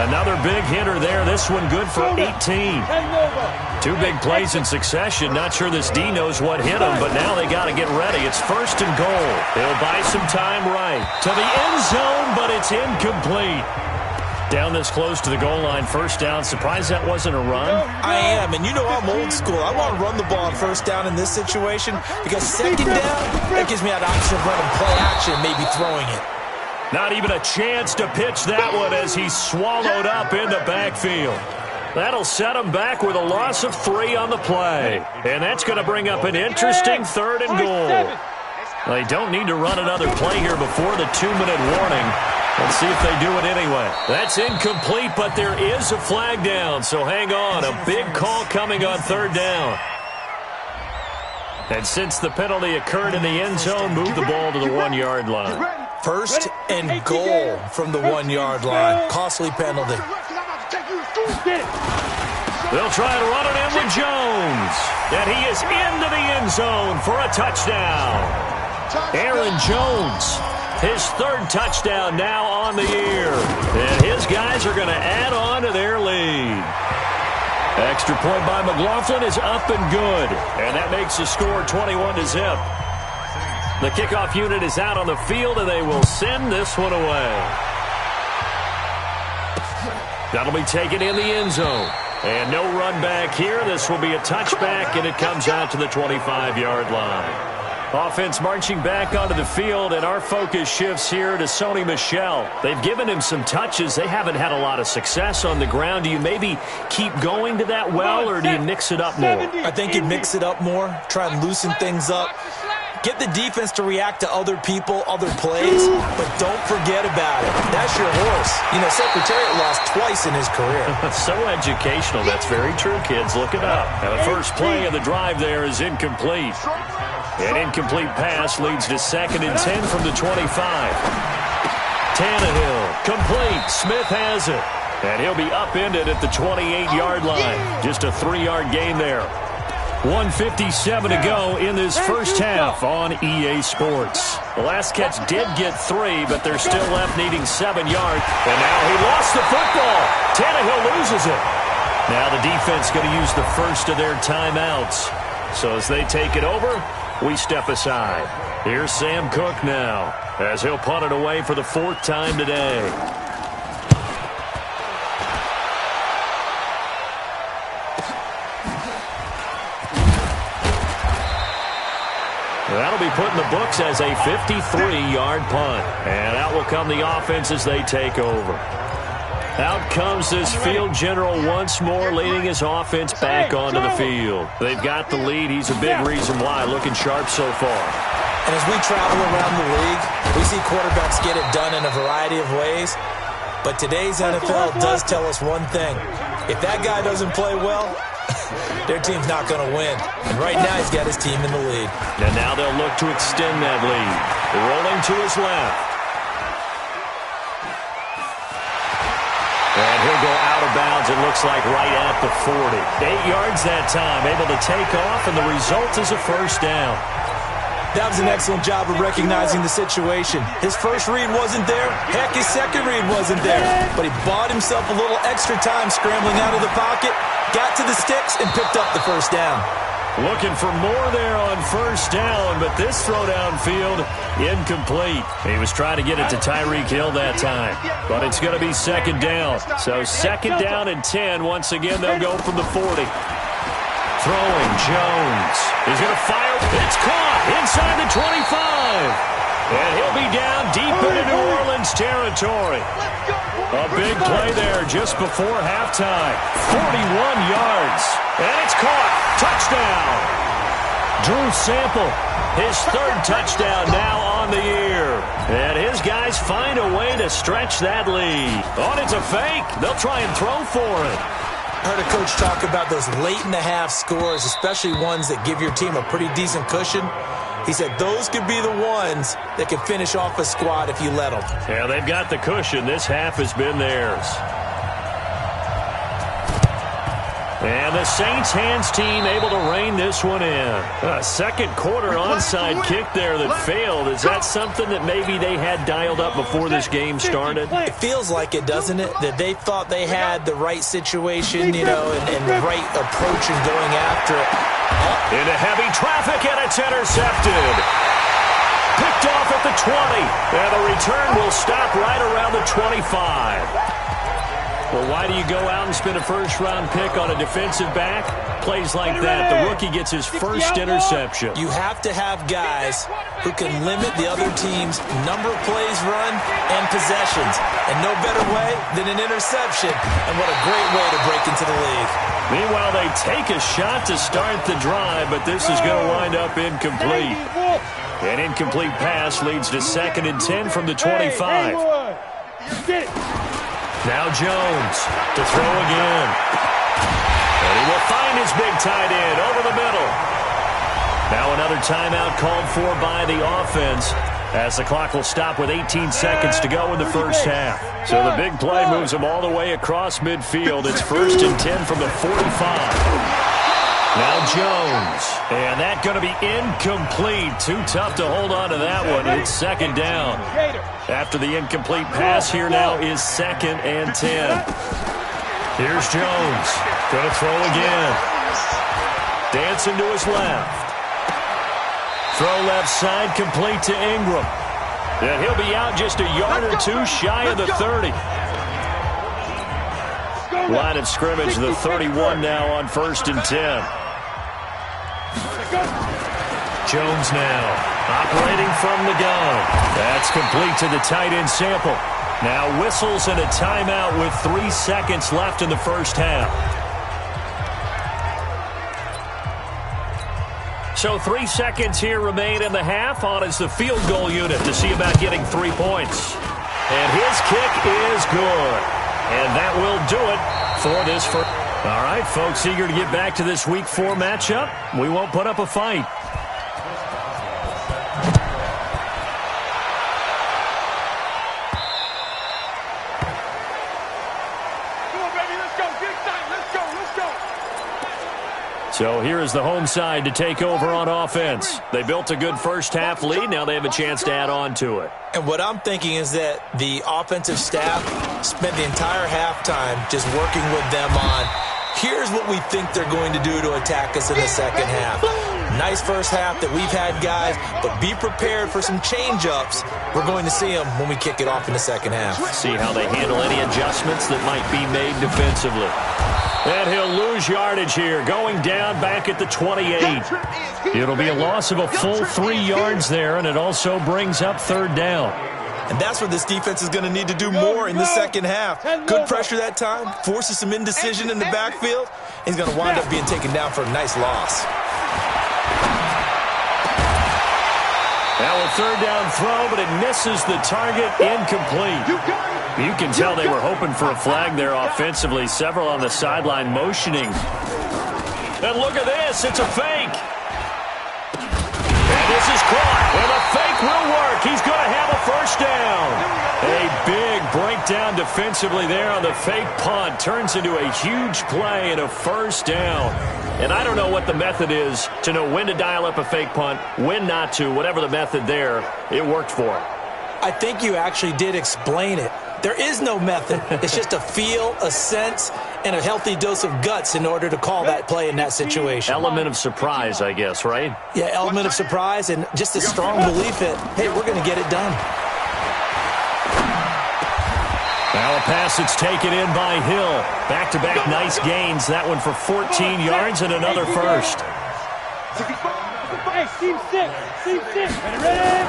Another big hitter there. This one good for 18. 2 big plays in succession. Not sure this D knows what hit him, but now they got to get ready. It's 1st and goal. They'll buy some time right to the end zone, but it's incomplete. Down this close to the goal line, 1st down. Surprised that wasn't a run? I am, and you know I'm old school. I want to run the ball on 1st down in this situation because 2nd down, that gives me that option of running play action, maybe throwing it. Not even a chance to pitch that one as he's swallowed up in the backfield. That'll set him back with a loss of 3 on the play. And that's going to bring up an interesting 3rd and goal. They don't need to run another play here before the 2-minute warning. Let's see if they do it anyway. That's incomplete, but there is a flag down, so hang on. A big call coming on 3rd down. And since the penalty occurred in the end zone, move the ball to the 1-yard line. 1st and goal from the 1-yard line. Costly penalty. They'll try to run it in with Jones. And he is into the end zone for a touchdown. Aaron Jones, his 3rd touchdown now on the year. And his guys are going to add on to their lead. Extra point by McLaughlin is up and good. And that makes the score 21-0. The kickoff unit is out on the field, and they will send this one away. That'll be taken in the end zone. And no run back here. This will be a touchback, and it comes out to the 25-yard line. Offense marching back onto the field, and our focus shifts here to Sony Michel. They've given him some touches. They haven't had a lot of success on the ground. Do you maybe keep going to that well, or do you mix it up more? I think you mix it up more, try and loosen things up. Get the defense to react to other people, other plays, but don't forget about it. That's your horse. You know, Secretariat lost twice in his career. So educational. That's very true, kids. Look it up. And the first play of the drive there is incomplete. An incomplete pass leads to 2nd and 10 from the 25. Tannehill, complete. Smith has it. And he'll be upended at the 28-yard line. Just a 3-yard gain there. 1:57 to go in this first half on EA Sports. The last catch did get 3, but they're still left needing 7 yards. And now he lost the football. Tannehill loses it. Now the defense going to use the first of their timeouts. So as they take it over, we step aside. Here's Sam Cook now as he'll punt it away for the 4th time today. That'll be put in the books as a 53-yard punt. And out will come the offense as they take over. Out comes this field general once more, leading his offense back onto the field. They've got the lead. He's a big reason why. Looking sharp so far. And as we travel around the league, we see quarterbacks get it done in a variety of ways. But today's NFL does tell us one thing. If that guy doesn't play well, their team's not going to win. And right now he's got his team in the lead. And now they'll look to extend that lead. Rolling to his left. And he'll go out of bounds, it looks like, right at the 40. 8 yards that time, able to take off, and the result is a first down. That was an excellent job of recognizing the situation. His first read wasn't there. Heck, his second read wasn't there. But he bought himself a little extra time scrambling out of the pocket, got to the sticks, and picked up the first down. Looking for more there on first down, but this throw downfield, incomplete. He was trying to get it to Tyreek Hill that time, but it's going to be 2nd down. So 2nd down and 10. Once again, they'll go from the 40. Throwing, Jones. He's going to fire. It's caught inside the 25. And he'll be down deep into New Orleans territory. A big play there just before halftime. 41 yards. And it's caught. Touchdown. Drew Sample, his 3rd touchdown now on the year. And his guys find a way to stretch that lead. Oh, it's a fake. They'll try and throw for it. I heard a coach talk about those late-in-the-half scores, especially ones that give your team a pretty decent cushion. He said those could be the ones that can finish off a squad if you let them. Yeah, they've got the cushion. This half has been theirs. And the Saints hands team able to rein this one in. A second quarter onside kick there that failed. Is that something that maybe they had dialed up before this game started? It feels like it, doesn't it? That they thought they had the right situation, and the right approach in going after it. Into heavy traffic, and it's intercepted. Picked off at the 20. And the return will stop right around the 25. Well, why do you go out and spend a first-round pick on a defensive back? Plays like that, the rookie gets his first interception. You have to have guys who can limit the other team's number of plays run and possessions. And no better way than an interception. And what a great way to break into the league. Meanwhile, they take a shot to start the drive, but this is going to wind up incomplete. An incomplete pass leads to 2nd and 10 from the 25. Now Jones to throw again. And he will find his big tight end over the middle. Now another timeout called for by the offense as the clock will stop with 18 seconds to go in the first half. So the big play moves them all the way across midfield. It's 1st and 10 from the 45. Now Jones. And that's going to be incomplete. Too tough to hold on to that one. It's 2nd down. After the incomplete pass, here now is 2nd and 10. Here's Jones. Going to throw again. Dancing to his left. Throw left side, complete to Ingram. And he'll be out just a yard or two shy of the 30. Line of scrimmage, the 31 now on 1st and 10. Jones now operating from the gun. That's complete to the tight end Sample. Now whistles and a timeout with 3 seconds left in the first half. So 3 seconds here remain in the half. On is the field goal unit to see about getting 3 points. And his kick is good. And that will do it for this first. All right, folks, eager to get back to this Week 4 matchup. We won't put up a fight. So here is the home side to take over on offense. They built a good first half lead. Now they have a chance to add on to it. And what I'm thinking is that the offensive staff spent the entire halftime just working with them on, here's what we think they're going to do to attack us in the second half. Nice first half that we've had, guys, but be prepared for some change-ups. We're going to see them when we kick it off in the second half. See how they handle any adjustments that might be made defensively. And he'll lose yardage here, going down back at the 28. It'll be a loss of a full 3 yards there, and it also brings up 3rd down. And that's what this defense is going to need to do more in the second half. Good pressure that time, forces some indecision in the backfield. He's going to wind up being taken down for a nice loss. Now a 3rd down throw, but it misses the target, incomplete. You can tell they were hoping for a flag there offensively. Several on the sideline motioning. And look at this. It's a fake. And this is caught. And the fake will work. He's going to have a 1st down. A big breakdown defensively there on the fake punt. Turns into a huge play and a 1st down. And I don't know what the method is to know when to dial up a fake punt, when not to. Whatever the method there, it worked for him. I think you actually did explain it. There is no method. It's just a feel, a sense, and a healthy dose of guts in order to call that play in that situation. Element of surprise, I guess, right? Yeah, element of surprise and just a strong belief that, hey, we're going to get it done. Now a pass that's taken in by Hill. Back-to-back nice gains. That one for 14 yards and another 1st. Hey, team 6. Ready?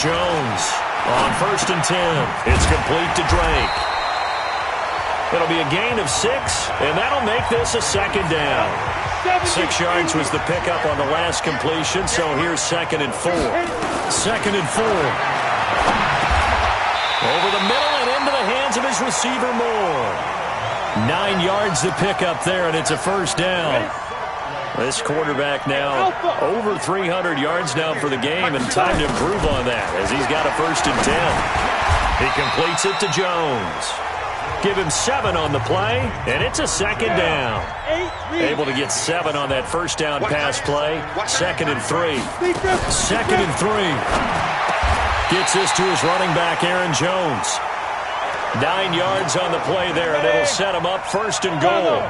Jones on 1st and 10. It's complete to Drake. It'll be a gain of 6, and that'll make this a 2nd down. 6 yards was the pickup on the last completion, so here's 2nd and 4. 2nd and 4. Over the middle and into the hands of his receiver Moore. 9 yards to pick up there, and it's a 1st down. This quarterback now over 300 yards now for the game, and time to improve on that as he's got a 1st and 10. He completes it to Jones. Give him 7 on the play, and it's a second down. Able to get 7 on that first down pass play. 2nd and 3. 2nd and 3. Gets this to his running back, Aaron Jones. 9 yards on the play there, and it'll set him up 1st and goal.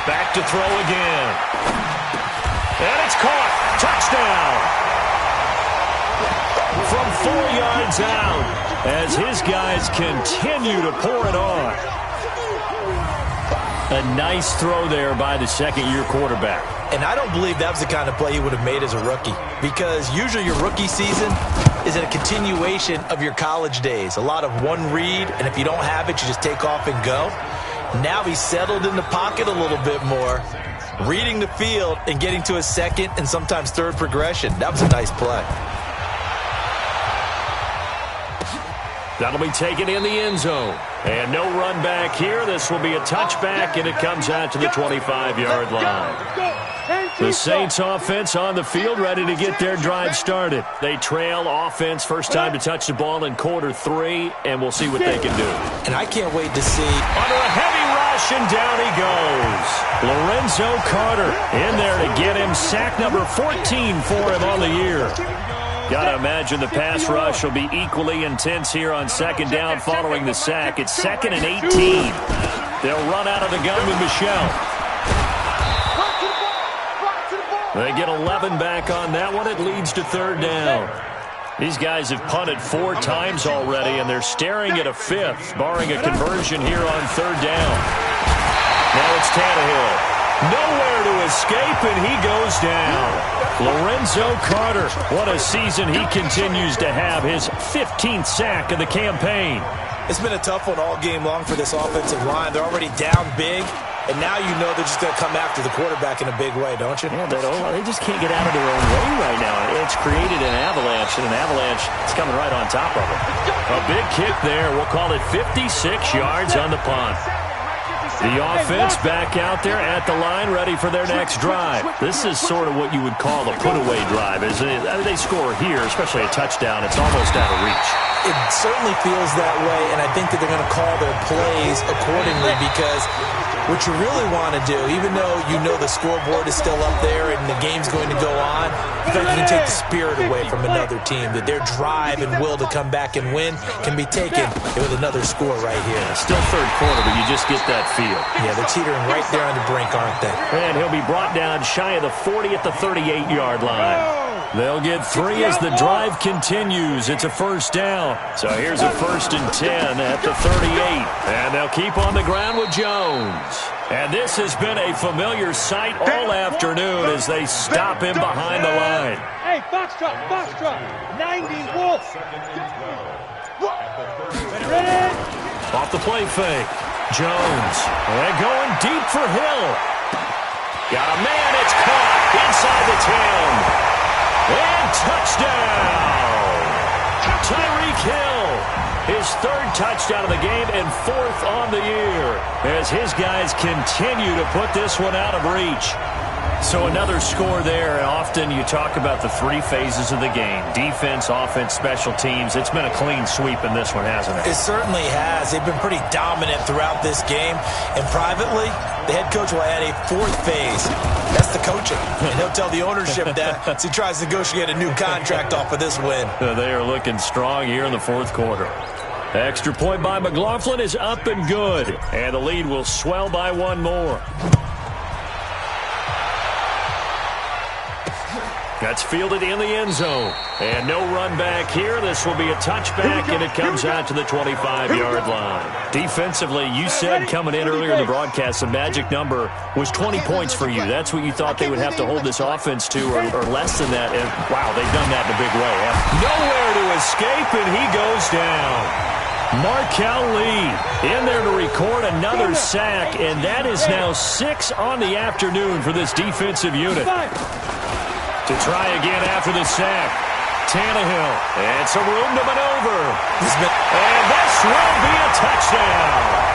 Back to throw again. And it's caught. Touchdown. From 4 yards out as his guys continue to pour it on. A nice throw there by the second-year quarterback. And I don't believe that was the kind of play he would have made as a rookie, because usually your rookie season is a continuation of your college days. A lot of one read, and if you don't have it, you just take off and go. Now he's settled in the pocket a little bit more, reading the field and getting to a second and sometimes third progression. That was a nice play. That'll be taken in the end zone. And no run back here. This will be a touchback, and it comes out to the 25-yard line. The Saints offense on the field, ready to get their drive started. They trail offense, first time to touch the ball in quarter 3, and we'll see what they can do. And I can't wait to see. Under a heavy rush, and down he goes. Lorenzo Carter in there to get him. Sack number 14 for him on the year. Got to imagine the pass rush will be equally intense here on second down following the sack. It's 2nd and 18. They'll run out of the gun with Michel. They get 11 back on that one. It leads to 3rd down. These guys have punted 4 times already, and they're staring at a 5th, barring a conversion here on 3rd down. Now it's Tannehill. Nowhere to escape, and he goes down. Lorenzo Carter, what a season he continues to have. His 15th sack of the campaign. It's been a tough one all game long for this offensive line. They're already down big, and now you know they're just going to come after the quarterback in a big way, don't you? Yeah, they just can't get out of their own way right now. It's created an avalanche, and an avalanche is coming right on top of them. A big kick there. We'll call it 56 yards on the punt. The offense back out there at the line, ready for their next drive. This is sort of what you would call a put-away drive, isn't it? They score here, especially a touchdown. It's almost out of reach. It certainly feels that way, and I think that they're going to call their plays accordingly, because what you really want to do, even though you know the scoreboard is still up there and the game's going to go on, you can take the spirit away from another team, that their drive and will to come back and win can be taken with another score right here. Still 3rd quarter, but you just get that feel. Yeah, they're teetering right there on the brink, aren't they? And he'll be brought down shy of the 40 at the 38-yard line. They'll get 3 as the drive continues. It's a 1st down. So here's a 1st and 10 at the 38. And they'll keep on the ground with Jones. And this has been a familiar sight all afternoon as they stop him behind the line. Hey, Foxtrot, 90 Wolf. Ready? Off the play fake. Jones. And going deep for Hill. Got a man. It's caught inside the 10. And touchdown! Tyreek Hill, his 3rd touchdown of the game and 4th on the year as his guys continue to put this one out of reach. So another score there, and often you talk about the 3 phases of the game. Defense, offense, special teams. It's been a clean sweep in this one, hasn't it? It certainly has. They've been pretty dominant throughout this game. And privately, the head coach will add a 4th phase. That's the coaching. And he'll tell the ownership that as he tries to negotiate a new contract off of this win. They are looking strong here in the 4th quarter. Extra point by McLaughlin is up and good. And the lead will swell by 1 more. That's fielded in the end zone. And no run back here. This will be a touchback, and it comes out to the 25-yard line. Defensively, you said coming in earlier in the broadcast, the magic number was 20 points for you. That's what you thought they would have to hold this offense to, or less than that. And, wow, they've done that in a big way. Nowhere to escape, and he goes down. Markel Lee in there to record another sack, and that is now 6 on the afternoon for this defensive unit. To try again after the sack. Tannehill. And some room to maneuver. And this will be a touchdown.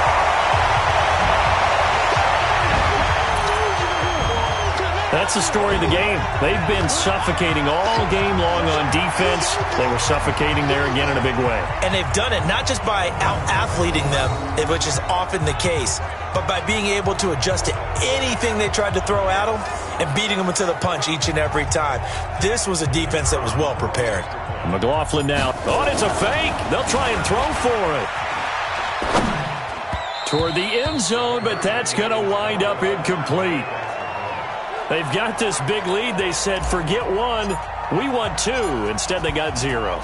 A That's the story of the game. They've been suffocating all game long on defense. They were suffocating there again in a big way. And they've done it not just by out-athleting them, which is often the case, but by being able to adjust to anything they tried to throw at them and beating them into the punch each and every time. This was a defense that was well prepared. McLaughlin now. Oh, it's a fake. They'll try and throw for it. Toward the end zone, but that's going to wind up incomplete. They've got this big lead. They said, forget one. We want two. Instead, they got zero.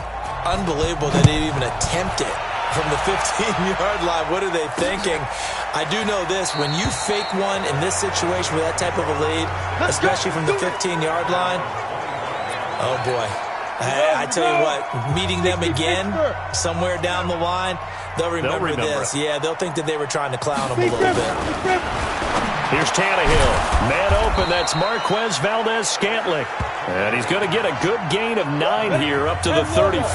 Unbelievable that they even attempt it from the 15-yard line. What are they thinking? I do know this. When you fake one in this situation with that type of a lead, especially from the 15-yard line, oh, boy. I tell you what, meeting them again somewhere down the line, they'll remember this. Yeah, they'll think that they were trying to clown them a little bit. Here's Tannehill. Man open, that's Marquez Valdez-Scantling. And he's going to get a good gain of 9 here up to the 34.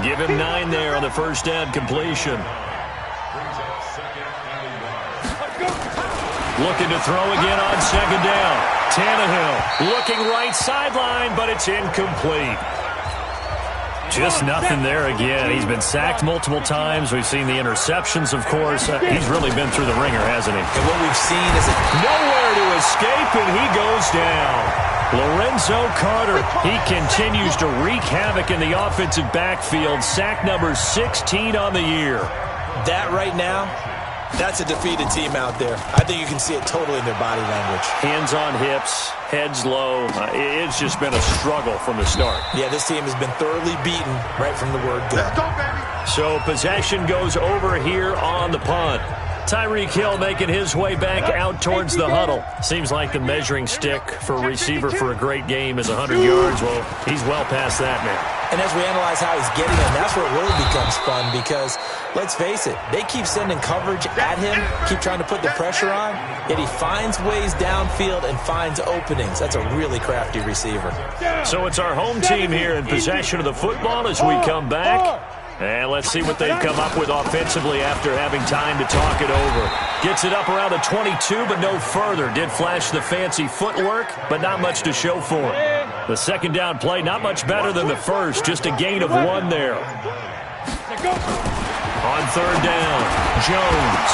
Give him 9 there on the first down completion. Looking to throw again on second down. Tannehill looking right sideline, but it's incomplete. Just nothing there again. He's been sacked multiple times. We've seen the interceptions, of course. He's really been through the ringer, hasn't he? And what we've seen is nowhere to escape, and he goes down. Lorenzo Carter, he continues to wreak havoc in the offensive backfield. Sack number 16 on the year. That right now, that's a defeated team out there. I think you can see it totally in their body language. Hands on hips, heads low. It's just been a struggle from the start. Yeah, this team has been thoroughly beaten right from the word go. Let's go, baby. So possession goes over here on the punt. Tyreek Hill making his way back out towards the huddle. Seems like the measuring stick for a receiver for a great game is 100 yards. Well, he's well past that now. And as we analyze how he's getting them, that's where it really becomes fun because, let's face it, they keep sending coverage at him, keep trying to put the pressure on, yet he finds ways downfield and finds openings. That's a really crafty receiver. So it's our home team here in possession of the football as we come back. And let's see what they've come up with offensively after having time to talk it over. Gets it up around the 22, but no further. Did flash the fancy footwork, but not much to show for it. The second down play, not much better than the first. Just a gain of 1 there. On third down, Jones.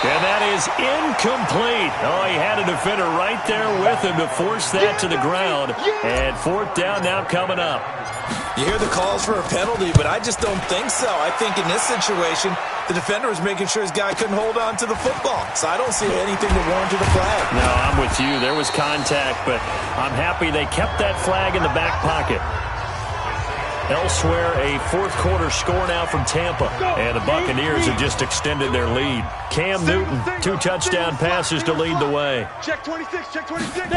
And that is incomplete. Oh, he had a defender right there with him to force that to the ground. And fourth down now coming up. You hear the calls for a penalty, but I just don't think so. I think in this situation, the defender was making sure his guy couldn't hold on to the football. So I don't see anything to warrant a flag. No, I'm with you. There was contact, but I'm happy they kept that flag in the back pocket. Elsewhere, a fourth-quarter score now from Tampa. And the Buccaneers have just extended their lead. Cam Newton, 2 touchdown passes to lead the way. Check 26, check 26.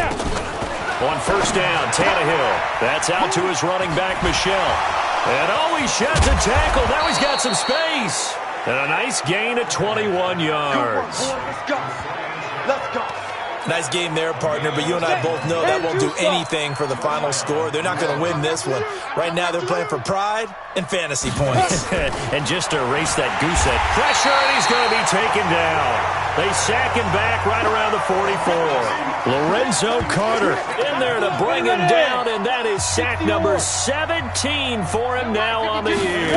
On first down, Tannehill. That's out to his running back, Michel. And he sheds a tackle. Now he's got some space. And a nice gain of 21 yards. Let's go. Let's go. Nice game there, partner, but you and I both know that won't do anything for the final score. They're not going to win this one. Right now, they're playing for pride and fantasy points. And just to erase that goose egg pressure, and he's going to be taken down. They sack him back right around the 44. Lorenzo Carter in there to bring him down, and that is sack number 17 for him now on the year.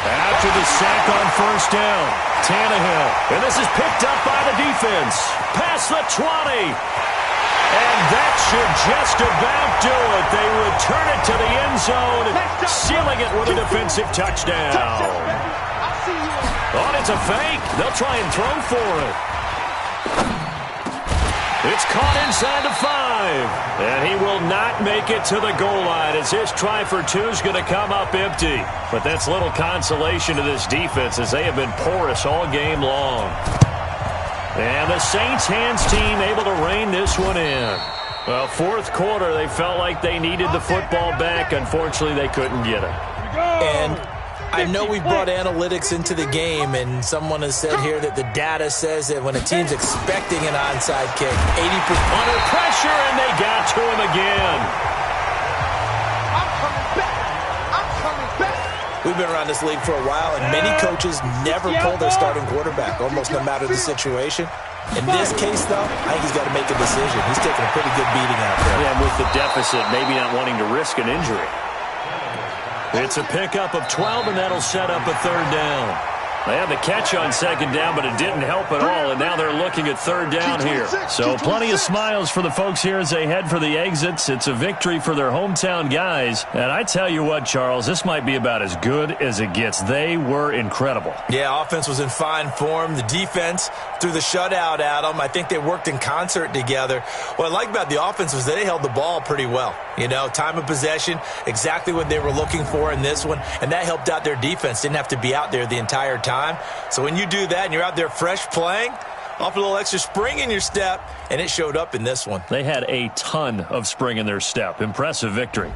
After the sack on first down, Tannehill. And this is picked up by the defense. Past the 20. And that should just about do it. They return it to the end zone, sealing it with a defensive touchdown. Oh, it's a fake. They'll try and throw for it. It's caught inside the 5. And he will not make it to the goal line as his try for 2 is going to come up empty. But that's little consolation to this defense as they have been porous all game long. And the Saints hands team able to rein this one in. Well, fourth quarter, they felt like they needed the football back. Unfortunately, they couldn't get it. And I know we brought analytics into the game, and someone has said here that the data says that when a team's expecting an onside kick, 80% under pressure, and they got to him again. I'm coming back. I'm coming back. We've been around this league for a while, and many coaches never pull their starting quarterback, almost no matter the situation. In this case, though, I think he's got to make a decision. He's taking a pretty good beating out there. Yeah, with the deficit, maybe not wanting to risk an injury. It's a pickup of 12, and that'll set up a third down. They had the catch on second down, but it didn't help at all, and now they're looking at third down here. So plenty of smiles for the folks here as they head for the exits. It's a victory for their hometown guys. And I tell you what, Charles, this might be about as good as it gets. They were incredible. Yeah, offense was in fine form. The defense threw the shutout at them. I think they worked in concert together. What I like about the offense was they held the ball pretty well. You know, time of possession, exactly what they were looking for in this one, and that helped out their defense. Didn't have to be out there the entire time. So when you do that and you're out there fresh playing, off a little extra spring in your step, and it showed up in this one. They had a ton of spring in their step. Impressive victory.